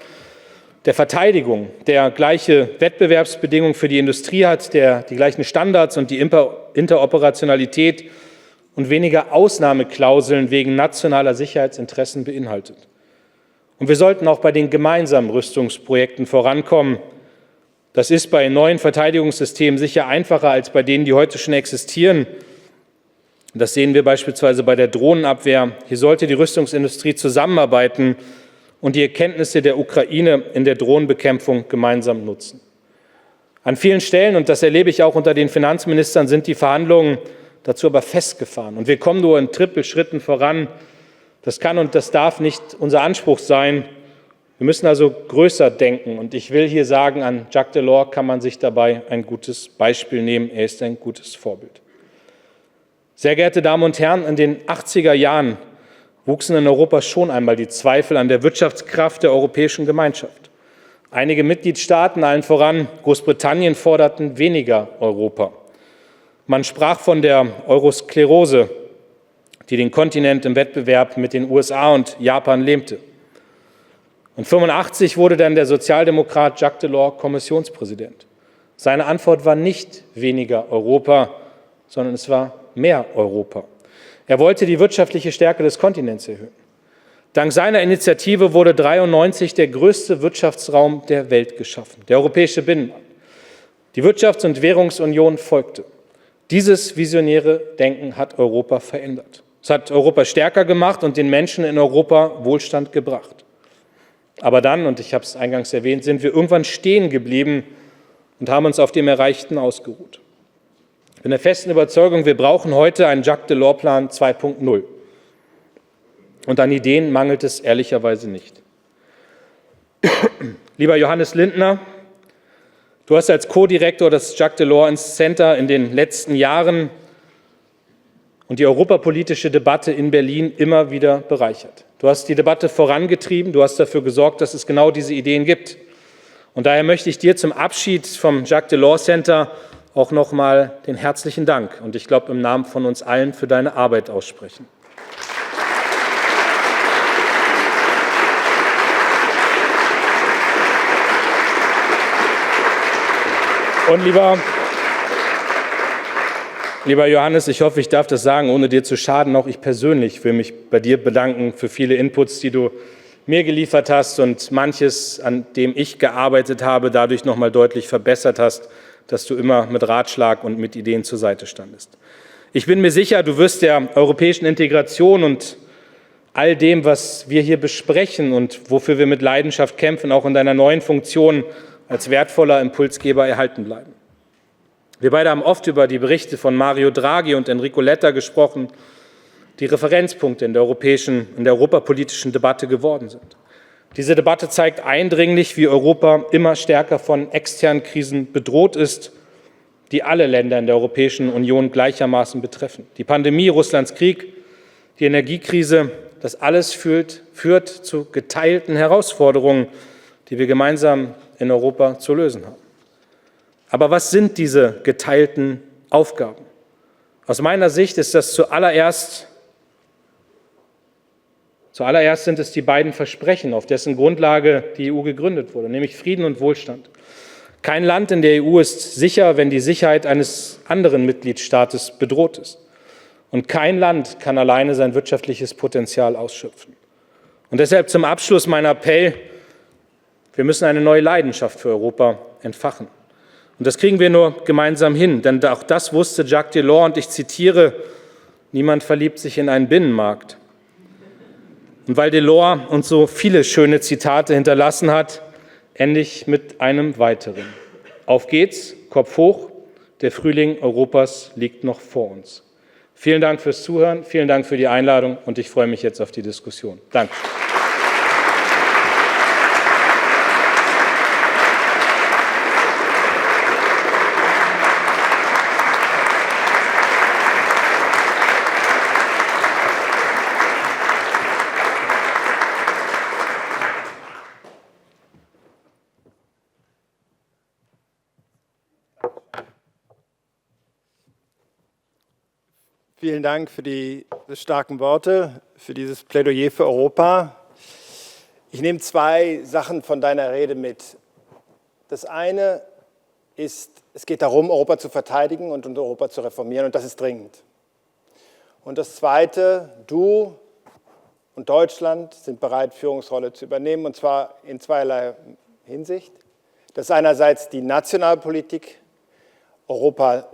der Verteidigung, der gleiche Wettbewerbsbedingungen für die Industrie hat, der die gleichen Standards und die Interoperationalität und weniger Ausnahmeklauseln wegen nationaler Sicherheitsinteressen beinhaltet. Und wir sollten auch bei den gemeinsamen Rüstungsprojekten vorankommen. Das ist bei neuen Verteidigungssystemen sicher einfacher als bei denen, die heute schon existieren. Das sehen wir beispielsweise bei der Drohnenabwehr. Hier sollte die Rüstungsindustrie zusammenarbeiten und die Erkenntnisse der Ukraine in der Drohnenbekämpfung gemeinsam nutzen. An vielen Stellen, und das erlebe ich auch unter den Finanzministern, sind die Verhandlungen dazu aber festgefahren. Und wir kommen nur in Trippelschritten voran. Das kann und das darf nicht unser Anspruch sein. Wir müssen also größer denken. Und ich will hier sagen, an Jacques Delors kann man sich dabei ein gutes Beispiel nehmen. Er ist ein gutes Vorbild. Sehr geehrte Damen und Herren, in den 80er Jahren wuchsen in Europa schon einmal die Zweifel an der Wirtschaftskraft der Europäischen Gemeinschaft. Einige Mitgliedstaaten, allen voran Großbritannien, forderten weniger Europa. Man sprach von der Eurosklerose, die den Kontinent im Wettbewerb mit den USA und Japan lähmte. Und 1985 wurde dann der Sozialdemokrat Jacques Delors Kommissionspräsident. Seine Antwort war nicht weniger Europa, sondern es war mehr Europa. Er wollte die wirtschaftliche Stärke des Kontinents erhöhen. Dank seiner Initiative wurde 1993 der größte Wirtschaftsraum der Welt geschaffen, der europäische Binnenmarkt. Die Wirtschafts- und Währungsunion folgte. Dieses visionäre Denken hat Europa verändert. Es hat Europa stärker gemacht und den Menschen in Europa Wohlstand gebracht. Aber dann, und ich habe es eingangs erwähnt, sind wir irgendwann stehen geblieben und haben uns auf dem Erreichten ausgeruht. Ich bin der festen Überzeugung, wir brauchen heute einen Jacques Delors-Plan 2.0. Und an Ideen mangelt es ehrlicherweise nicht. Lieber Johannes Lindner, du hast als Co-Direktor des Jacques Delors Center in den letzten Jahren und die europapolitische Debatte in Berlin immer wieder bereichert. Du hast die Debatte vorangetrieben, du hast dafür gesorgt, dass es genau diese Ideen gibt. Und daher möchte ich dir zum Abschied vom Jacques Delors Center auch noch mal den herzlichen Dank und ich glaube im Namen von uns allen für deine Arbeit aussprechen. Und lieber Johannes, ich hoffe, ich darf das sagen, ohne dir zu schaden. Auch ich persönlich will mich bei dir bedanken für viele Inputs, die du mir geliefert hast und manches, an dem ich gearbeitet habe, dadurch noch mal deutlich verbessert hast, dass du immer mit Ratschlag und mit Ideen zur Seite standest. Ich bin mir sicher, du wirst der europäischen Integration und all dem, was wir hier besprechen und wofür wir mit Leidenschaft kämpfen, auch in deiner neuen Funktion als wertvoller Impulsgeber erhalten bleiben. Wir beide haben oft über die Berichte von Mario Draghi und Enrico Letta gesprochen, die Referenzpunkte in der europapolitischen Debatte geworden sind. Diese Debatte zeigt eindringlich, wie Europa immer stärker von externen Krisen bedroht ist, die alle Länder in der Europäischen Union gleichermaßen betreffen. Die Pandemie, Russlands Krieg, die Energiekrise, das alles führt zu geteilten Herausforderungen, die wir gemeinsam in Europa zu lösen haben. Aber was sind diese geteilten Aufgaben? Aus meiner Sicht ist das zuallererst sind es die beiden Versprechen, auf dessen Grundlage die EU gegründet wurde, nämlich Frieden und Wohlstand. Kein Land in der EU ist sicher, wenn die Sicherheit eines anderen Mitgliedstaates bedroht ist. Und kein Land kann alleine sein wirtschaftliches Potenzial ausschöpfen. Und deshalb zum Abschluss mein Appell: Wir müssen eine neue Leidenschaft für Europa entfachen. Und das kriegen wir nur gemeinsam hin, denn auch das wusste Jacques Delors, und ich zitiere: Niemand verliebt sich in einen Binnenmarkt. Und weil Delors uns so viele schöne Zitate hinterlassen hat, ende ich mit einem weiteren. Auf geht's, Kopf hoch, der Frühling Europas liegt noch vor uns. Vielen Dank fürs Zuhören, vielen Dank für die Einladung und ich freue mich jetzt auf die Diskussion. Danke. Vielen Dank für die starken Worte, für dieses Plädoyer für Europa. Ich nehme zwei Sachen von deiner Rede mit. Das eine ist, es geht darum, Europa zu verteidigen und Europa zu reformieren, und das ist dringend. Und das zweite, du und Deutschland sind bereit, Führungsrolle zu übernehmen, und zwar in zweierlei Hinsicht. Das ist einerseits die Nationalpolitik Europa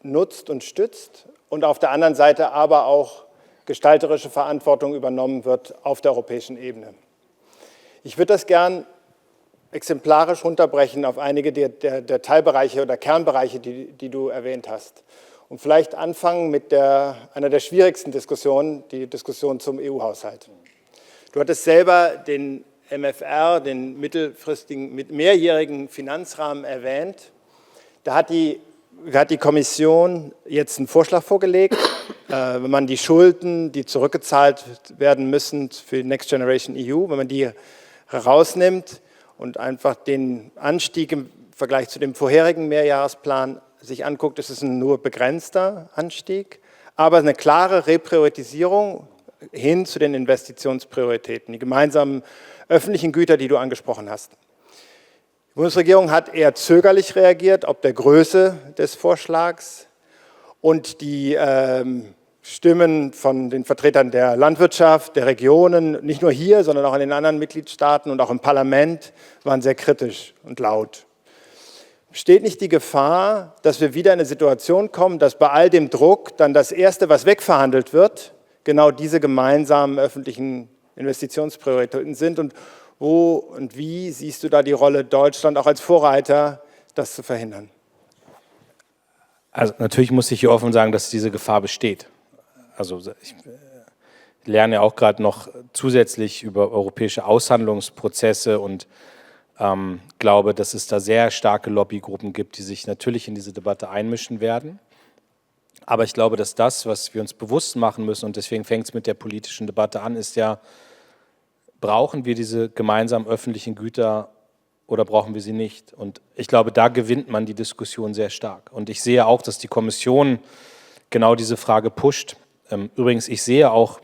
nutzt und stützt und auf der anderen Seite aber auch gestalterische Verantwortung übernommen wird auf der europäischen Ebene. Ich würde das gern exemplarisch runterbrechen auf einige der Teilbereiche oder Kernbereiche, die du erwähnt hast. Und vielleicht anfangen mit einer der schwierigsten Diskussionen, die Diskussion zum EU-Haushalt. Du hattest selber den MFR, den mittelfristigen, mehrjährigen Finanzrahmen erwähnt. Da hat die Kommission jetzt einen Vorschlag vorgelegt, wenn man die Schulden, die zurückgezahlt werden müssen für Next Generation EU, wenn man die herausnimmt und einfach den Anstieg im Vergleich zu dem vorherigen Mehrjahresplan sich anguckt, ist es ein nur begrenzter Anstieg, aber eine klare Repriorisierung hin zu den Investitionsprioritäten, die gemeinsamen öffentlichen Güter, die du angesprochen hast. Die Bundesregierung hat eher zögerlich reagiert, ob der Größe des Vorschlags, und die Stimmen von den Vertretern der Landwirtschaft, der Regionen, nicht nur hier, sondern auch in den anderen Mitgliedstaaten und auch im Parlament, waren sehr kritisch und laut. Besteht nicht die Gefahr, dass wir wieder in eine Situation kommen, dass bei all dem Druck dann das Erste, was wegverhandelt wird, genau diese gemeinsamen öffentlichen Investitionsprioritäten sind? Und wo und wie siehst du da die Rolle Deutschland auch als Vorreiter, das zu verhindern? Also natürlich muss ich hier offen sagen, dass diese Gefahr besteht. Also ich lerne ja auch gerade noch zusätzlich über europäische Aushandlungsprozesse und glaube, dass es da sehr starke Lobbygruppen gibt, die sich natürlich in diese Debatte einmischen werden. Aber ich glaube, dass das, was wir uns bewusst machen müssen, und deswegen fängt es mit der politischen Debatte an, ist ja, brauchen wir diese gemeinsamen öffentlichen Güter oder brauchen wir sie nicht? Und ich glaube, da gewinnt man die Diskussion sehr stark. Und ich sehe auch, dass die Kommission genau diese Frage pusht. Übrigens, ich sehe auch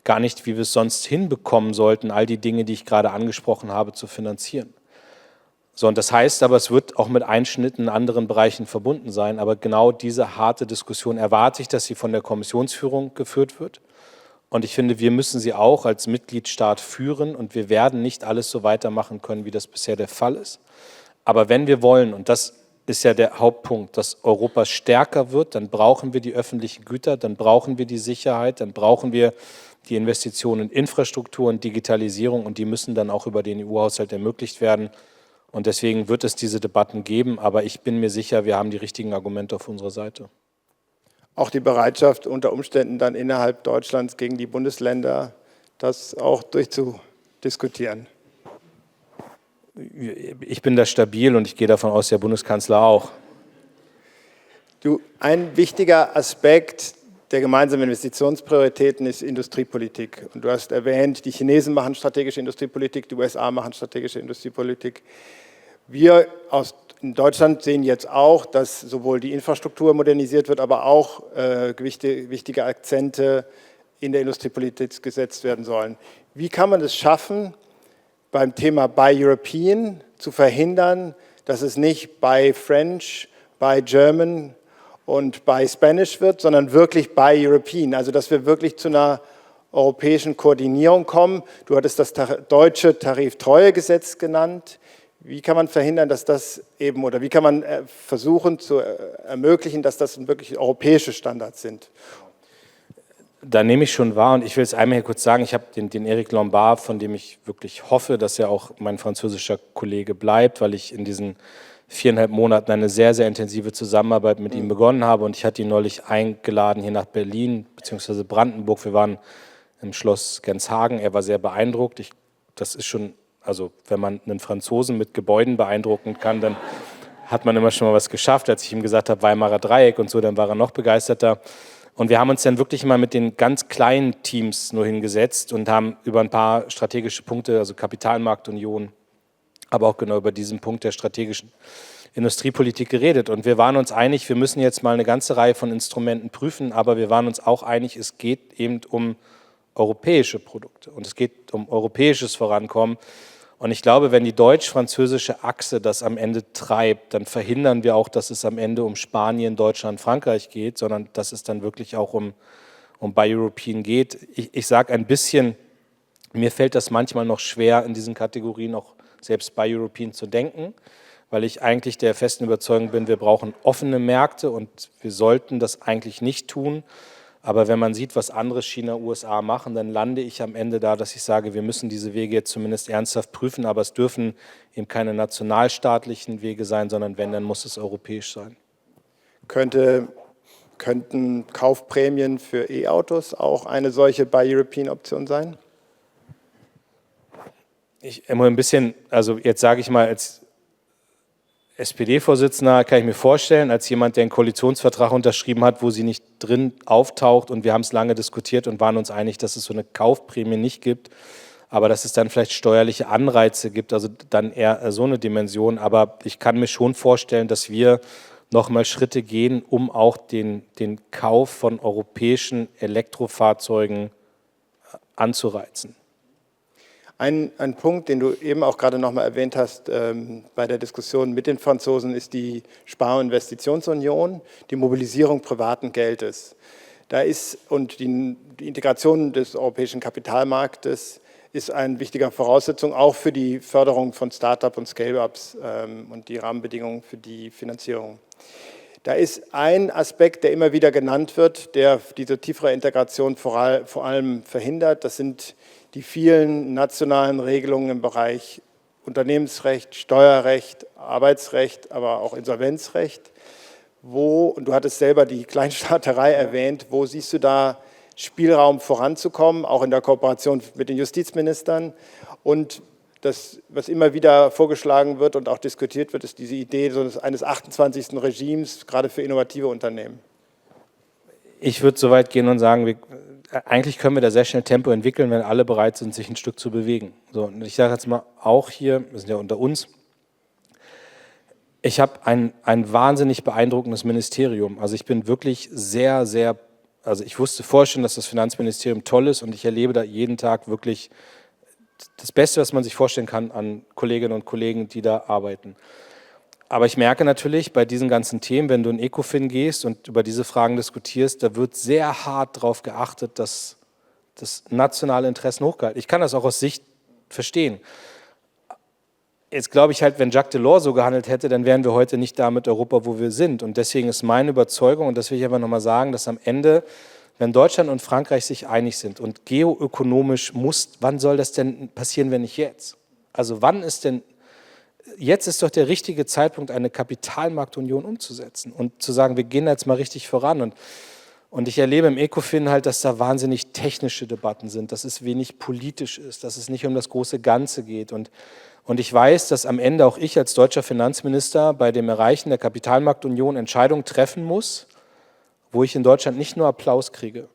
gar nicht, wie wir es sonst hinbekommen sollten, all die Dinge, die ich gerade angesprochen habe, zu finanzieren. So, und das heißt aber, es wird auch mit Einschnitten in anderen Bereichen verbunden sein. Aber genau diese harte Diskussion erwarte ich, dass sie von der Kommissionsführung geführt wird. Und ich finde, wir müssen sie auch als Mitgliedstaat führen. Und wir werden nicht alles so weitermachen können, wie das bisher der Fall ist. Aber wenn wir wollen, und das ist ja der Hauptpunkt, dass Europa stärker wird, dann brauchen wir die öffentlichen Güter, dann brauchen wir die Sicherheit, dann brauchen wir die Investitionen in Infrastruktur und Digitalisierung, und die müssen dann auch über den EU-Haushalt ermöglicht werden. Und deswegen wird es diese Debatten geben, aber ich bin mir sicher, wir haben die richtigen Argumente auf unserer Seite. Auch die Bereitschaft, unter Umständen dann innerhalb Deutschlands gegen die Bundesländer, das auch durchzudiskutieren. Ich bin da stabil und ich gehe davon aus, der Bundeskanzler auch. Ein wichtiger Aspekt der gemeinsamen Investitionsprioritäten ist Industriepolitik. Und du hast erwähnt, die Chinesen machen strategische Industriepolitik, die USA machen strategische Industriepolitik. Wir in Deutschland sehen jetzt auch, dass sowohl die Infrastruktur modernisiert wird, aber auch wichtige Akzente in der Industriepolitik gesetzt werden sollen. Wie kann man es schaffen, beim Thema Buy European zu verhindern, dass es nicht Buy French, Buy German und Buy Spanish wird, sondern wirklich Buy European, also dass wir wirklich zu einer europäischen Koordinierung kommen. Du hattest das deutsche Tariftreuegesetz genannt. Wie kann man verhindern, dass das eben, oder wie kann man versuchen zu ermöglichen, dass das wirklich europäische Standards sind? Da nehme ich schon wahr, und ich will es einmal hier kurz sagen, ich habe den Eric Lombard, von dem ich wirklich hoffe, dass er auch mein französischer Kollege bleibt, weil ich in diesen 4,5 Monaten eine sehr, sehr intensive Zusammenarbeit mit ihm begonnen habe, und ich hatte ihn neulich eingeladen hier nach Berlin bzw. Brandenburg. Wir waren im Schloss Genshagen, er war sehr beeindruckt. Das ist schon, also wenn man einen Franzosen mit Gebäuden beeindrucken kann, dann hat man immer schon mal was geschafft. Als ich ihm gesagt habe, Weimarer Dreieck und so, dann war er noch begeisterter. Und wir haben uns dann wirklich mal mit den ganz kleinen Teams nur hingesetzt und haben über ein paar strategische Punkte, also Kapitalmarktunion, aber auch genau über diesen Punkt der strategischen Industriepolitik geredet. Und wir waren uns einig, wir müssen jetzt mal eine ganze Reihe von Instrumenten prüfen, aber wir waren uns auch einig, es geht eben um europäische Produkte und es geht um europäisches Vorankommen. Und ich glaube, wenn die deutsch-französische Achse das am Ende treibt, dann verhindern wir auch, dass es am Ende um Spanien, Deutschland, Frankreich geht, sondern dass es dann wirklich auch um Buy European geht. Ich sage ein bisschen, mir fällt das manchmal noch schwer, in diesen Kategorien auch selbst Buy European zu denken, weil ich eigentlich der festen Überzeugung bin, wir brauchen offene Märkte und wir sollten das eigentlich nicht tun. Aber wenn man sieht, was andere China, USA machen, dann lande ich am Ende da, dass ich sage, wir müssen diese Wege jetzt zumindest ernsthaft prüfen, aber es dürfen eben keine nationalstaatlichen Wege sein, sondern wenn, dann muss es europäisch sein. Könnten Kaufprämien für E-Autos auch eine solche Buy-European-Option sein? Ich immer ein bisschen, also jetzt sage ich mal, als SPD-Vorsitzender kann ich mir vorstellen, als jemand, der einen Koalitionsvertrag unterschrieben hat, wo sie nicht drin auftaucht und wir haben es lange diskutiert und waren uns einig, dass es so eine Kaufprämie nicht gibt, aber dass es dann vielleicht steuerliche Anreize gibt, also dann eher so eine Dimension. Aber ich kann mir schon vorstellen, dass wir nochmal Schritte gehen, um auch den Kauf von europäischen Elektrofahrzeugen anzureizen. Ein Punkt, den du eben auch gerade noch mal erwähnt hast bei der Diskussion mit den Franzosen, ist die Spar- und Investitionsunion, die Mobilisierung privaten Geldes. Und die Integration des europäischen Kapitalmarktes ist eine wichtige Voraussetzung auch für die Förderung von Start-up und Scale-ups und die Rahmenbedingungen für die Finanzierung. Da ist ein Aspekt, der immer wieder genannt wird, der diese tiefere Integration vor allem verhindert. Das sind die vielen nationalen Regelungen im Bereich Unternehmensrecht, Steuerrecht, Arbeitsrecht, aber auch Insolvenzrecht. Und du hattest selber die Kleinstaaterei erwähnt, wo siehst du da Spielraum voranzukommen, auch in der Kooperation mit den Justizministern? Und das, was immer wieder vorgeschlagen wird und auch diskutiert wird, ist diese Idee eines 28. Regimes, gerade für innovative Unternehmen. Ich würde so weit gehen und sagen, eigentlich können wir da sehr schnell Tempo entwickeln, wenn alle bereit sind, sich ein Stück zu bewegen. So, und ich sage jetzt mal auch hier, wir sind ja unter uns, ich habe ein wahnsinnig beeindruckendes Ministerium. Also ich bin wirklich also ich wusste vorher schon, dass das Finanzministerium toll ist und ich erlebe da jeden Tag wirklich das Beste, was man sich vorstellen kann an Kolleginnen und Kollegen, die da arbeiten. Aber ich merke natürlich bei diesen ganzen Themen, wenn du in ECOFIN gehst und über diese Fragen diskutierst, da wird sehr hart darauf geachtet, dass das nationale Interessen hochgehalten. Ich kann das auch aus Sicht verstehen. Jetzt glaube ich halt, wenn Jacques Delors so gehandelt hätte, dann wären wir heute nicht da mit Europa, wo wir sind. Und deswegen ist meine Überzeugung, und das will ich einfach nochmal sagen, dass am Ende, wenn Deutschland und Frankreich sich einig sind und geoökonomisch wann soll das denn passieren, wenn nicht jetzt? Also wann ist denn, jetzt ist doch der richtige Zeitpunkt, eine Kapitalmarktunion umzusetzen und zu sagen, wir gehen da jetzt mal richtig voran. Und ich erlebe im ECOFIN halt, dass da wahnsinnig technische Debatten sind, dass es wenig politisch ist, dass es nicht um das große Ganze geht. Und ich weiß, dass am Ende auch ich als deutscher Finanzminister bei dem Erreichen der Kapitalmarktunion Entscheidungen treffen muss, wo ich in Deutschland nicht nur Applaus kriege.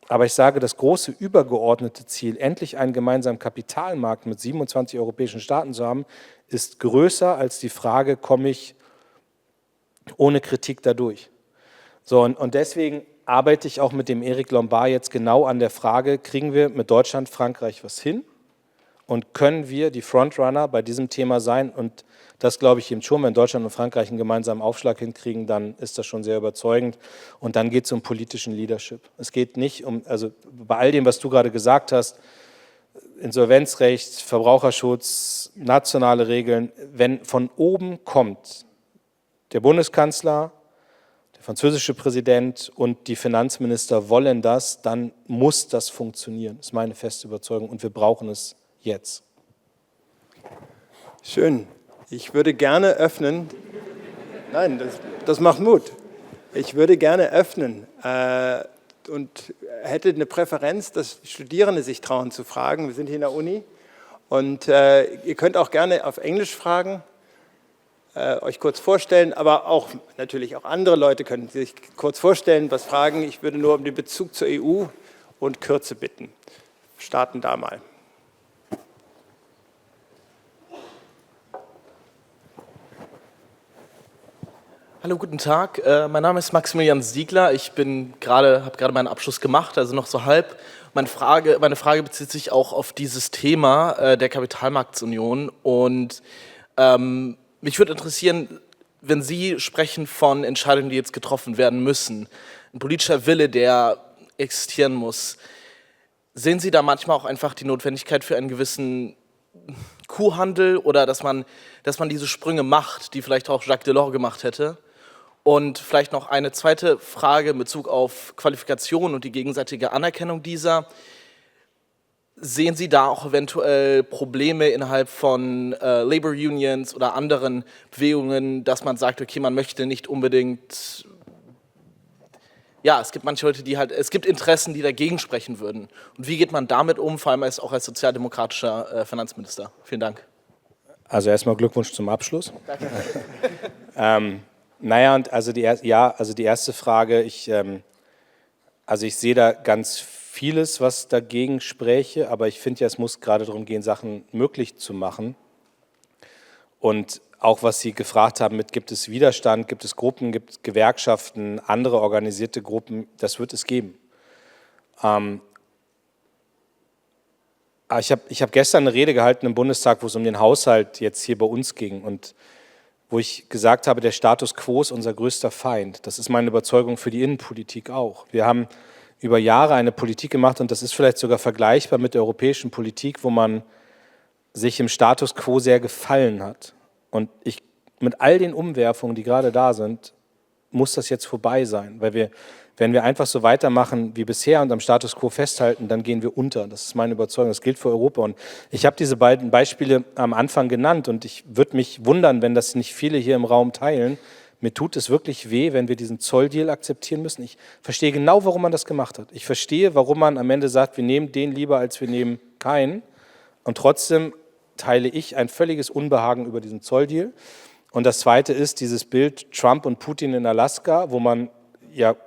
Aber ich sage, das große übergeordnete Ziel, endlich einen gemeinsamen Kapitalmarkt mit 27 europäischen Staaten zu haben, ist größer als die Frage, komme ich ohne Kritik dadurch. So, und deswegen arbeite ich auch mit dem Eric Lombard jetzt genau an der Frage, kriegen wir mit Deutschland, Frankreich was hin und können wir die Frontrunner bei diesem Thema sein? Und das glaube ich eben schon, wenn Deutschland und Frankreich einen gemeinsamen Aufschlag hinkriegen, dann ist das schon sehr überzeugend. Und dann geht es um politischen Leadership. Es geht nicht also bei all dem, was du gerade gesagt hast, Insolvenzrecht, Verbraucherschutz, nationale Regeln, wenn von oben kommt der Bundeskanzler, der französische Präsident und die Finanzminister wollen das, dann muss das funktionieren. Das ist meine feste Überzeugung und wir brauchen es jetzt. Schön. Ich würde gerne öffnen. Nein, das macht Mut. Ich würde gerne öffnen und hätte eine Präferenz, dass Studierende sich trauen zu fragen. Wir sind hier in der Uni und ihr könnt auch gerne auf Englisch fragen, euch kurz vorstellen, aber auch natürlich auch andere Leute können sich kurz vorstellen, was fragen. Ich würde nur um den Bezug zur EU und Kürze bitten. Wir starten da mal. Hallo, guten Tag. Mein Name ist Maximilian Siegler. Ich habe gerade meinen Abschluss gemacht, also noch so halb. Meine Frage bezieht sich auch auf dieses Thema der Kapitalmarktunion. Und mich würde interessieren, wenn Sie sprechen von Entscheidungen, die jetzt getroffen werden müssen, ein politischer Wille, der existieren muss, sehen Sie da manchmal auch einfach die Notwendigkeit für einen gewissen Kuhhandel oder dass man diese Sprünge macht, die vielleicht auch Jacques Delors gemacht hätte? Und vielleicht noch eine zweite Frage in Bezug auf Qualifikation und die gegenseitige Anerkennung dieser. Sehen Sie da auch eventuell Probleme innerhalb von Labor Unions oder anderen Bewegungen, dass man sagt, okay, man möchte nicht unbedingt, ja, es gibt manche Leute, es gibt Interessen, die dagegen sprechen würden. Und wie geht man damit um, vor allem auch als sozialdemokratischer Finanzminister? Vielen Dank. Also erstmal Glückwunsch zum Abschluss. Danke. Naja, und also die erste Frage, ich sehe da ganz vieles, was dagegen spräche, aber ich finde ja, es muss gerade darum gehen, Sachen möglich zu machen. Und auch was Sie gefragt haben gibt es Widerstand, gibt es Gruppen, gibt es Gewerkschaften, andere organisierte Gruppen, das wird es geben. Ich hab gestern eine Rede gehalten im Bundestag, wo es um den Haushalt jetzt hier bei uns ging und wo ich gesagt habe, der Status quo ist unser größter Feind. Das ist meine Überzeugung für die Innenpolitik auch. Wir haben über Jahre eine Politik gemacht und das ist vielleicht sogar vergleichbar mit der europäischen Politik, wo man sich im Status quo sehr gefallen hat. Und mit all den Umwerfungen, die gerade da sind, muss das jetzt vorbei sein, weil wenn wir einfach so weitermachen wie bisher und am Status quo festhalten, dann gehen wir unter. Das ist meine Überzeugung, das gilt für Europa. Und ich habe diese beiden Beispiele am Anfang genannt und ich würde mich wundern, wenn das nicht viele hier im Raum teilen. Mir tut es wirklich weh, wenn wir diesen Zolldeal akzeptieren müssen. Ich verstehe genau, warum man das gemacht hat. Ich verstehe, warum man am Ende sagt, wir nehmen den lieber, als wir nehmen keinen. Und trotzdem teile ich ein völliges Unbehagen über diesen Zolldeal. Und das Zweite ist dieses Bild Trump und Putin in Alaska, wo man ja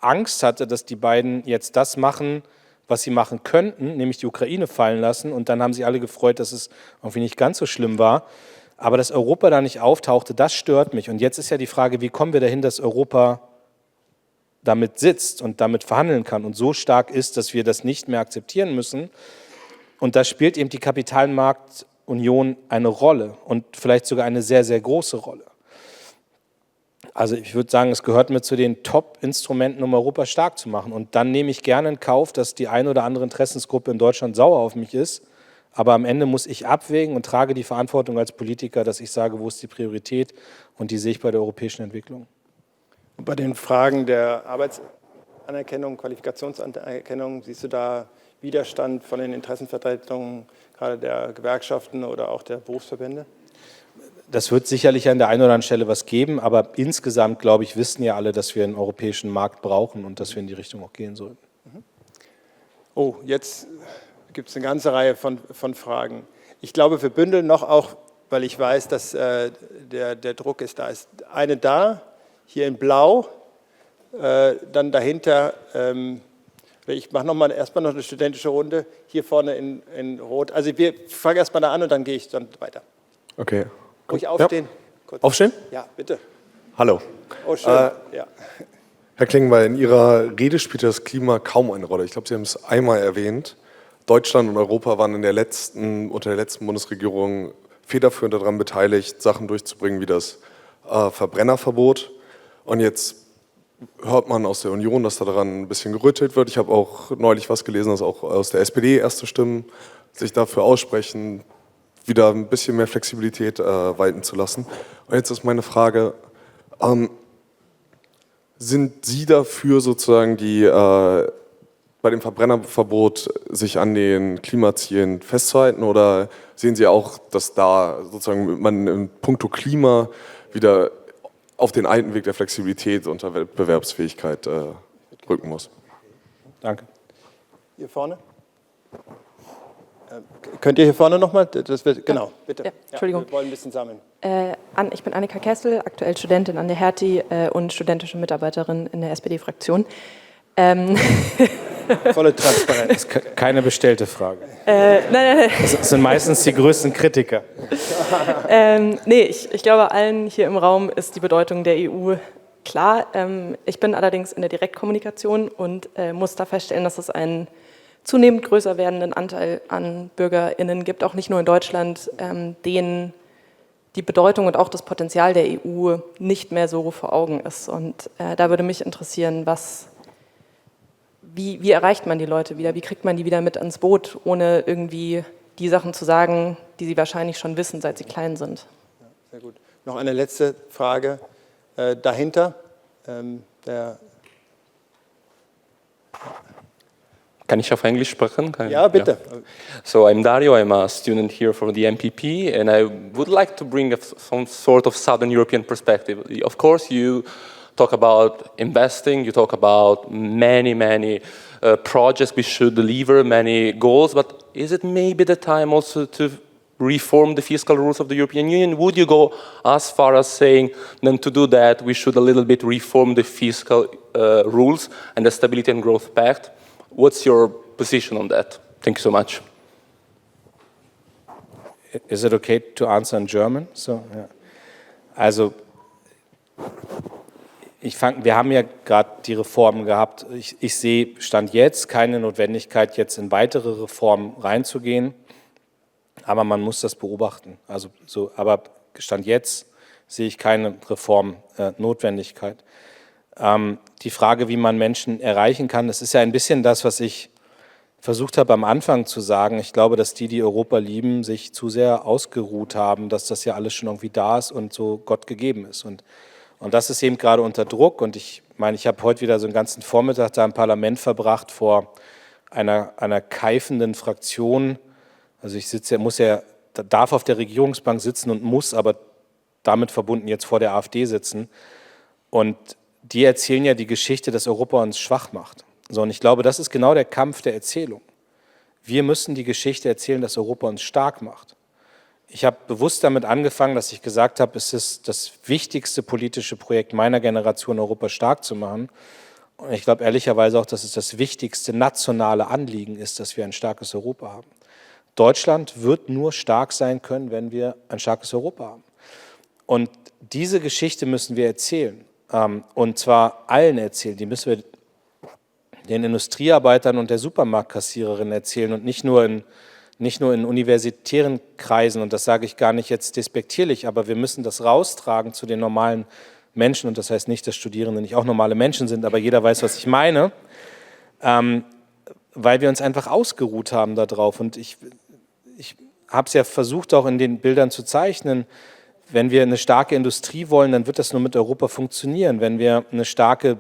Angst hatte, dass die beiden jetzt das machen, was sie machen könnten, nämlich die Ukraine fallen lassen. Und dann haben sie alle gefreut, dass es irgendwie nicht ganz so schlimm war. Aber dass Europa da nicht auftauchte, das stört mich. Und jetzt ist ja die Frage, wie kommen wir dahin, dass Europa damit sitzt und damit verhandeln kann und so stark ist, dass wir das nicht mehr akzeptieren müssen. Und da spielt eben die Kapitalmarktunion eine Rolle und vielleicht sogar eine sehr, sehr große Rolle. Also ich würde sagen, es gehört mir zu den Top-Instrumenten, um Europa stark zu machen. Und dann nehme ich gerne in Kauf, dass die eine oder andere Interessensgruppe in Deutschland sauer auf mich ist. Aber am Ende muss ich abwägen und trage die Verantwortung als Politiker, dass ich sage, wo ist die Priorität, und die sehe ich bei der europäischen Entwicklung. Und bei den Fragen der Arbeitsanerkennung, Qualifikationsanerkennung, siehst du da Widerstand von den Interessenvertretungen, gerade der Gewerkschaften oder auch der Berufsverbände? Das wird sicherlich an der einen oder anderen Stelle was geben, aber insgesamt, glaube ich, wissen ja alle, dass wir einen europäischen Markt brauchen und dass wir in die Richtung auch gehen sollten. Oh, jetzt gibt es eine ganze Reihe von Fragen. Ich glaube, wir bündeln noch auch, weil ich weiß, dass der Druck ist da. Ist eine da, hier in Blau, dann dahinter, ich mache erstmal noch eine studentische Runde, hier vorne in Rot. Also wir fangen erstmal da an und dann gehe ich dann weiter. Okay. Ruhig aufstehen. Ja. Kurz. Aufstehen? Ja, bitte. Hallo. Oh, schön. Ja. Herr Klingbeil, in Ihrer Rede spielte das Klima kaum eine Rolle. Ich glaube, Sie haben es einmal erwähnt. Deutschland und Europa waren unter der letzten Bundesregierung federführend daran beteiligt, Sachen durchzubringen wie das Verbrennerverbot. Und jetzt hört man aus der Union, dass da daran ein bisschen gerüttelt wird. Ich habe auch neulich was gelesen, dass auch aus der SPD erste Stimmen sich dafür aussprechen, wieder ein bisschen mehr Flexibilität walten zu lassen. Und jetzt ist meine Frage, sind Sie dafür sozusagen bei dem Verbrennerverbot sich an den Klimazielen festzuhalten, oder sehen Sie auch, dass da sozusagen man in puncto Klima wieder auf den alten Weg der Flexibilität und der Wettbewerbsfähigkeit rücken muss? Danke. Hier vorne? Könnt ihr hier vorne nochmal? Genau, bitte. Ja, Entschuldigung. Wir wollen ein bisschen sammeln. Ich bin Annika Kessel, aktuell Studentin an der Hertie und studentische Mitarbeiterin in der SPD-Fraktion. Volle Transparenz. Keine bestellte Frage. Nein. Das sind meistens die größten Kritiker. Nee, ich glaube, allen hier im Raum ist die Bedeutung der EU klar. Ich bin allerdings in der Direktkommunikation und muss da feststellen, dass es einen zunehmend größer werdenden Anteil an BürgerInnen gibt, auch nicht nur in Deutschland, denen die Bedeutung und auch das Potenzial der EU nicht mehr so vor Augen ist. Und da würde mich interessieren, wie erreicht man die Leute wieder? Wie kriegt man die wieder mit ans Boot, ohne irgendwie die Sachen zu sagen, die sie wahrscheinlich schon wissen, seit sie klein sind? Ja, sehr gut. Noch eine letzte Frage dahinter. Kann ich auf Englisch sprechen? Ja, bitte. Yeah. So I'm Dario, I'm a student here for the MPP, and I would like to bring some sort of Southern European perspective. Of course, you talk about investing, you talk about many projects we should deliver, many goals, but is it maybe the time also to reform the fiscal rules of the European Union? Would you go as far as saying then to do that we should a little bit reform the fiscal rules and the Stability and Growth Pact? What's your position on that? Thank you so much. Is it okay to answer in German? So, ja. Also, wir haben ja gerade die Reformen gehabt. Ich sehe Stand jetzt keine Notwendigkeit, jetzt in weitere Reformen reinzugehen. Aber man muss das beobachten. Aber Stand jetzt sehe ich keine Reformnotwendigkeit. Die Frage, wie man Menschen erreichen kann, das ist ja ein bisschen das, was ich versucht habe am Anfang zu sagen. Ich glaube, dass die Europa lieben, sich zu sehr ausgeruht haben, dass das ja alles schon irgendwie da ist und so Gott gegeben ist. Und das ist eben gerade unter Druck. Und ich meine, ich habe heute wieder so einen ganzen Vormittag da im Parlament verbracht vor einer keifenden Fraktion. Also ich darf auf der Regierungsbank sitzen und muss, aber damit verbunden jetzt vor der AfD sitzen. Und die erzählen ja die Geschichte, dass Europa uns schwach macht. So, und ich glaube, das ist genau der Kampf der Erzählung. Wir müssen die Geschichte erzählen, dass Europa uns stark macht. Ich habe bewusst damit angefangen, dass ich gesagt habe, es ist das wichtigste politische Projekt meiner Generation, Europa stark zu machen. Und ich glaube ehrlicherweise auch, dass es das wichtigste nationale Anliegen ist, dass wir ein starkes Europa haben. Deutschland wird nur stark sein können, wenn wir ein starkes Europa haben. Und diese Geschichte müssen wir erzählen. Und zwar allen erzählen. Die müssen wir den Industriearbeitern und der Supermarktkassiererin erzählen und nicht nur in universitären Kreisen. Und das sage ich gar nicht jetzt despektierlich, aber wir müssen das raustragen zu den normalen Menschen. Und das heißt nicht, dass Studierende nicht auch normale Menschen sind, aber jeder weiß, was ich meine, weil wir uns einfach ausgeruht haben darauf. Und ich habe es ja versucht, auch in den Bildern zu zeichnen. Wenn wir eine starke Industrie wollen, dann wird das nur mit Europa funktionieren. Wenn wir einen starken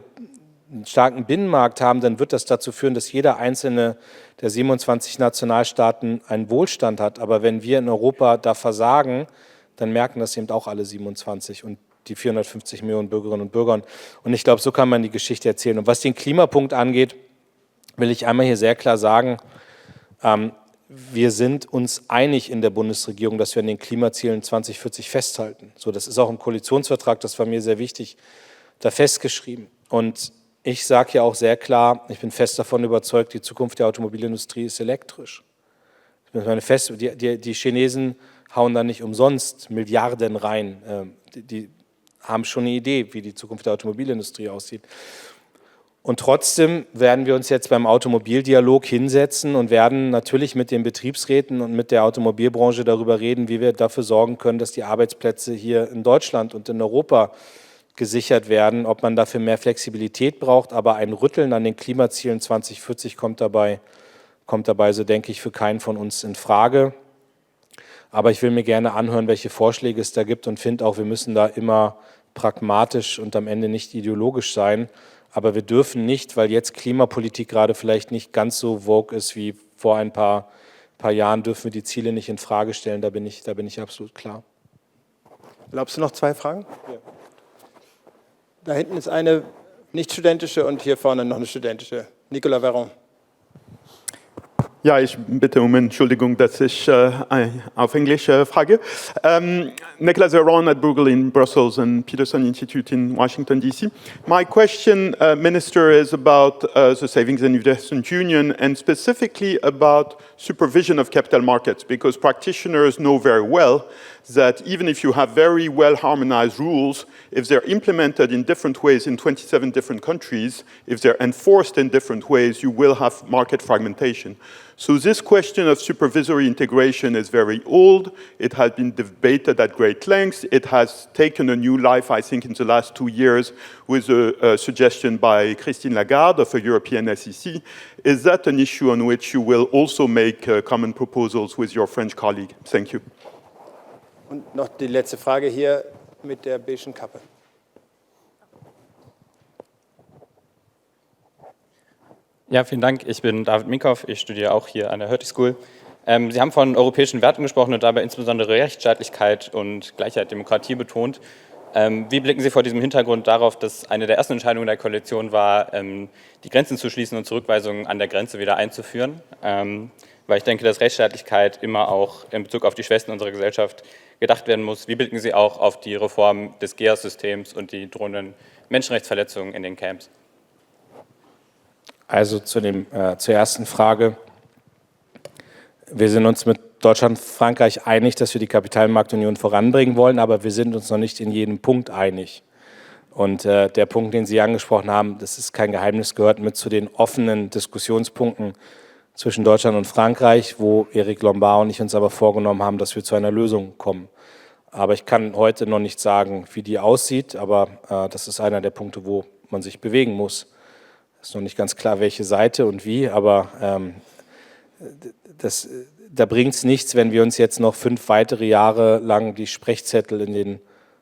Binnenmarkt haben, dann wird das dazu führen, dass jeder einzelne der 27 Nationalstaaten einen Wohlstand hat. Aber wenn wir in Europa da versagen, dann merken das eben auch alle 27 und die 450 Millionen Bürgerinnen und Bürger. Und ich glaube, so kann man die Geschichte erzählen. Und was den Klimapunkt angeht, will ich einmal hier sehr klar sagen, wir sind uns einig in der Bundesregierung, dass wir an den Klimazielen 2040 festhalten. So, das ist auch im Koalitionsvertrag, das war mir sehr wichtig, da festgeschrieben. Und ich sage ja auch sehr klar, ich bin fest davon überzeugt, die Zukunft der Automobilindustrie ist elektrisch. Die Chinesen hauen da nicht umsonst Milliarden rein. Die haben schon eine Idee, wie die Zukunft der Automobilindustrie aussieht. Und trotzdem werden wir uns jetzt beim Automobildialog hinsetzen und werden natürlich mit den Betriebsräten und mit der Automobilbranche darüber reden, wie wir dafür sorgen können, dass die Arbeitsplätze hier in Deutschland und in Europa gesichert werden, ob man dafür mehr Flexibilität braucht, aber ein Rütteln an den Klimazielen 2040 kommt dabei, so denke ich, für keinen von uns in Frage. Aber ich will mir gerne anhören, welche Vorschläge es da gibt und finde auch, wir müssen da immer pragmatisch und am Ende nicht ideologisch sein. Aber wir dürfen nicht, weil jetzt Klimapolitik gerade vielleicht nicht ganz so vogue ist wie vor ein paar Jahren, dürfen wir die Ziele nicht in Frage stellen. Da bin ich absolut klar. Erlaubst du noch 2 Fragen? Ja. Da hinten ist eine nicht studentische und hier vorne noch eine studentische. Nicolas Veron. Ja, ich bitte um Entschuldigung, dass ich auf Englisch frage. Nicholas Aron at Bruegel in Brussels and Peterson Institute in Washington, D.C. My question, Minister, is about the Savings and Investment Union and specifically about supervision of capital markets, because practitioners know very well that even if you have very well harmonized rules, if they're implemented in different ways in 27 different countries, if they're enforced in different ways, you will have market fragmentation. So this question of supervisory integration is very old. It has been debated at great length. It has taken a new life, I think, in the last 2 years with a suggestion by Christine Lagarde of a European SEC. Is that an issue on which you will also make common proposals with your French colleague? Thank you. Und noch die letzte Frage hier mit der beigen Kappe. Ja, vielen Dank. Ich bin David Minkoff. Ich studiere auch hier an der Hertie School. Sie haben von europäischen Werten gesprochen und dabei insbesondere Rechtsstaatlichkeit und Gleichheit, Demokratie betont. Wie blicken Sie vor diesem Hintergrund darauf, dass eine der ersten Entscheidungen der Koalition war, die Grenzen zu schließen und Zurückweisungen an der Grenze wieder einzuführen? Weil ich denke, dass Rechtsstaatlichkeit immer auch in Bezug auf die Schwächsten unserer Gesellschaft gedacht werden muss. Wie blicken Sie auch auf die Reform des GEAS-Systems und die drohenden Menschenrechtsverletzungen in den Camps? Also zur ersten Frage. Wir sind uns mit Deutschland und Frankreich einig, dass wir die Kapitalmarktunion voranbringen wollen, aber wir sind uns noch nicht in jedem Punkt einig. Und der Punkt, den Sie angesprochen haben, das ist kein Geheimnis, gehört mit zu den offenen Diskussionspunkten zwischen Deutschland und Frankreich, wo Eric Lombard und ich uns aber vorgenommen haben, dass wir zu einer Lösung kommen. Aber ich kann heute noch nicht sagen, wie die aussieht, aber das ist einer der Punkte, wo man sich bewegen muss. Es ist noch nicht ganz klar, welche Seite und wie, aber da bringt es nichts, wenn wir uns jetzt noch 5 weitere Jahre lang die Sprechzettel in den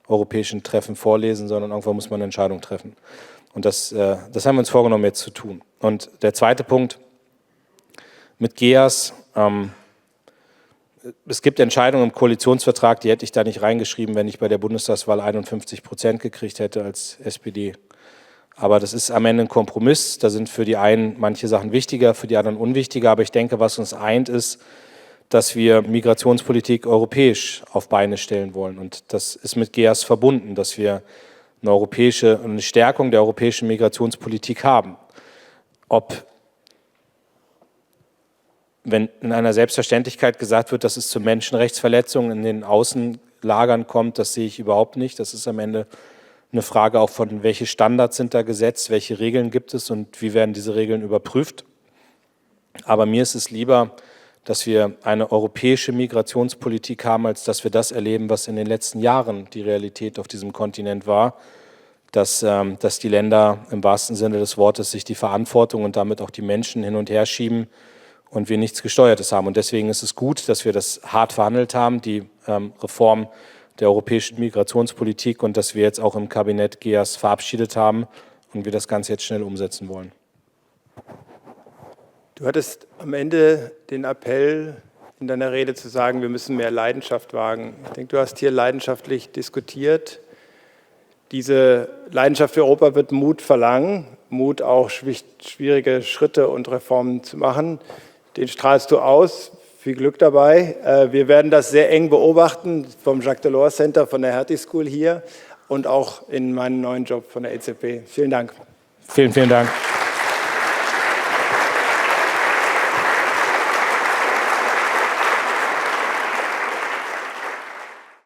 europäischen Treffen vorlesen, sondern irgendwann muss man eine Entscheidung treffen. Und das haben wir uns vorgenommen, jetzt zu tun. Und der zweite Punkt mit GEAS. Es gibt Entscheidungen im Koalitionsvertrag, die hätte ich da nicht reingeschrieben, wenn ich bei der Bundestagswahl 51% gekriegt hätte als SPD. Aber das ist am Ende ein Kompromiss. Da sind für die einen manche Sachen wichtiger, für die anderen unwichtiger. Aber ich denke, was uns eint, ist, dass wir Migrationspolitik europäisch auf Beine stellen wollen. Und das ist mit GEAS verbunden, dass wir eine Stärkung der europäischen Migrationspolitik haben. Wenn in einer Selbstverständlichkeit gesagt wird, dass es zu Menschenrechtsverletzungen in den Außenlagern kommt, das sehe ich überhaupt nicht. Das ist am Ende eine Frage auch von, welche Standards sind da gesetzt, welche Regeln gibt es und wie werden diese Regeln überprüft. Aber mir ist es lieber, dass wir eine europäische Migrationspolitik haben, als dass wir das erleben, was in den letzten Jahren die Realität auf diesem Kontinent war, dass die Länder im wahrsten Sinne des Wortes sich die Verantwortung und damit auch die Menschen hin und her schieben und wir nichts Gesteuertes haben. Und deswegen ist es gut, dass wir das hart verhandelt haben, die Reform der europäischen Migrationspolitik, und dass wir jetzt auch im Kabinett GEAS verabschiedet haben und wir das Ganze jetzt schnell umsetzen wollen. Du hattest am Ende den Appell in deiner Rede zu sagen, wir müssen mehr Leidenschaft wagen. Ich denke, du hast hier leidenschaftlich diskutiert. Diese Leidenschaft für Europa wird Mut verlangen, Mut auch schwierige Schritte und Reformen zu machen. Den strahlst du aus. Viel Glück dabei. Wir werden das sehr eng beobachten vom Jacques Delors Center, von der Hertie School hier und auch in meinem neuen Job von der EZB. Vielen Dank. Vielen Dank.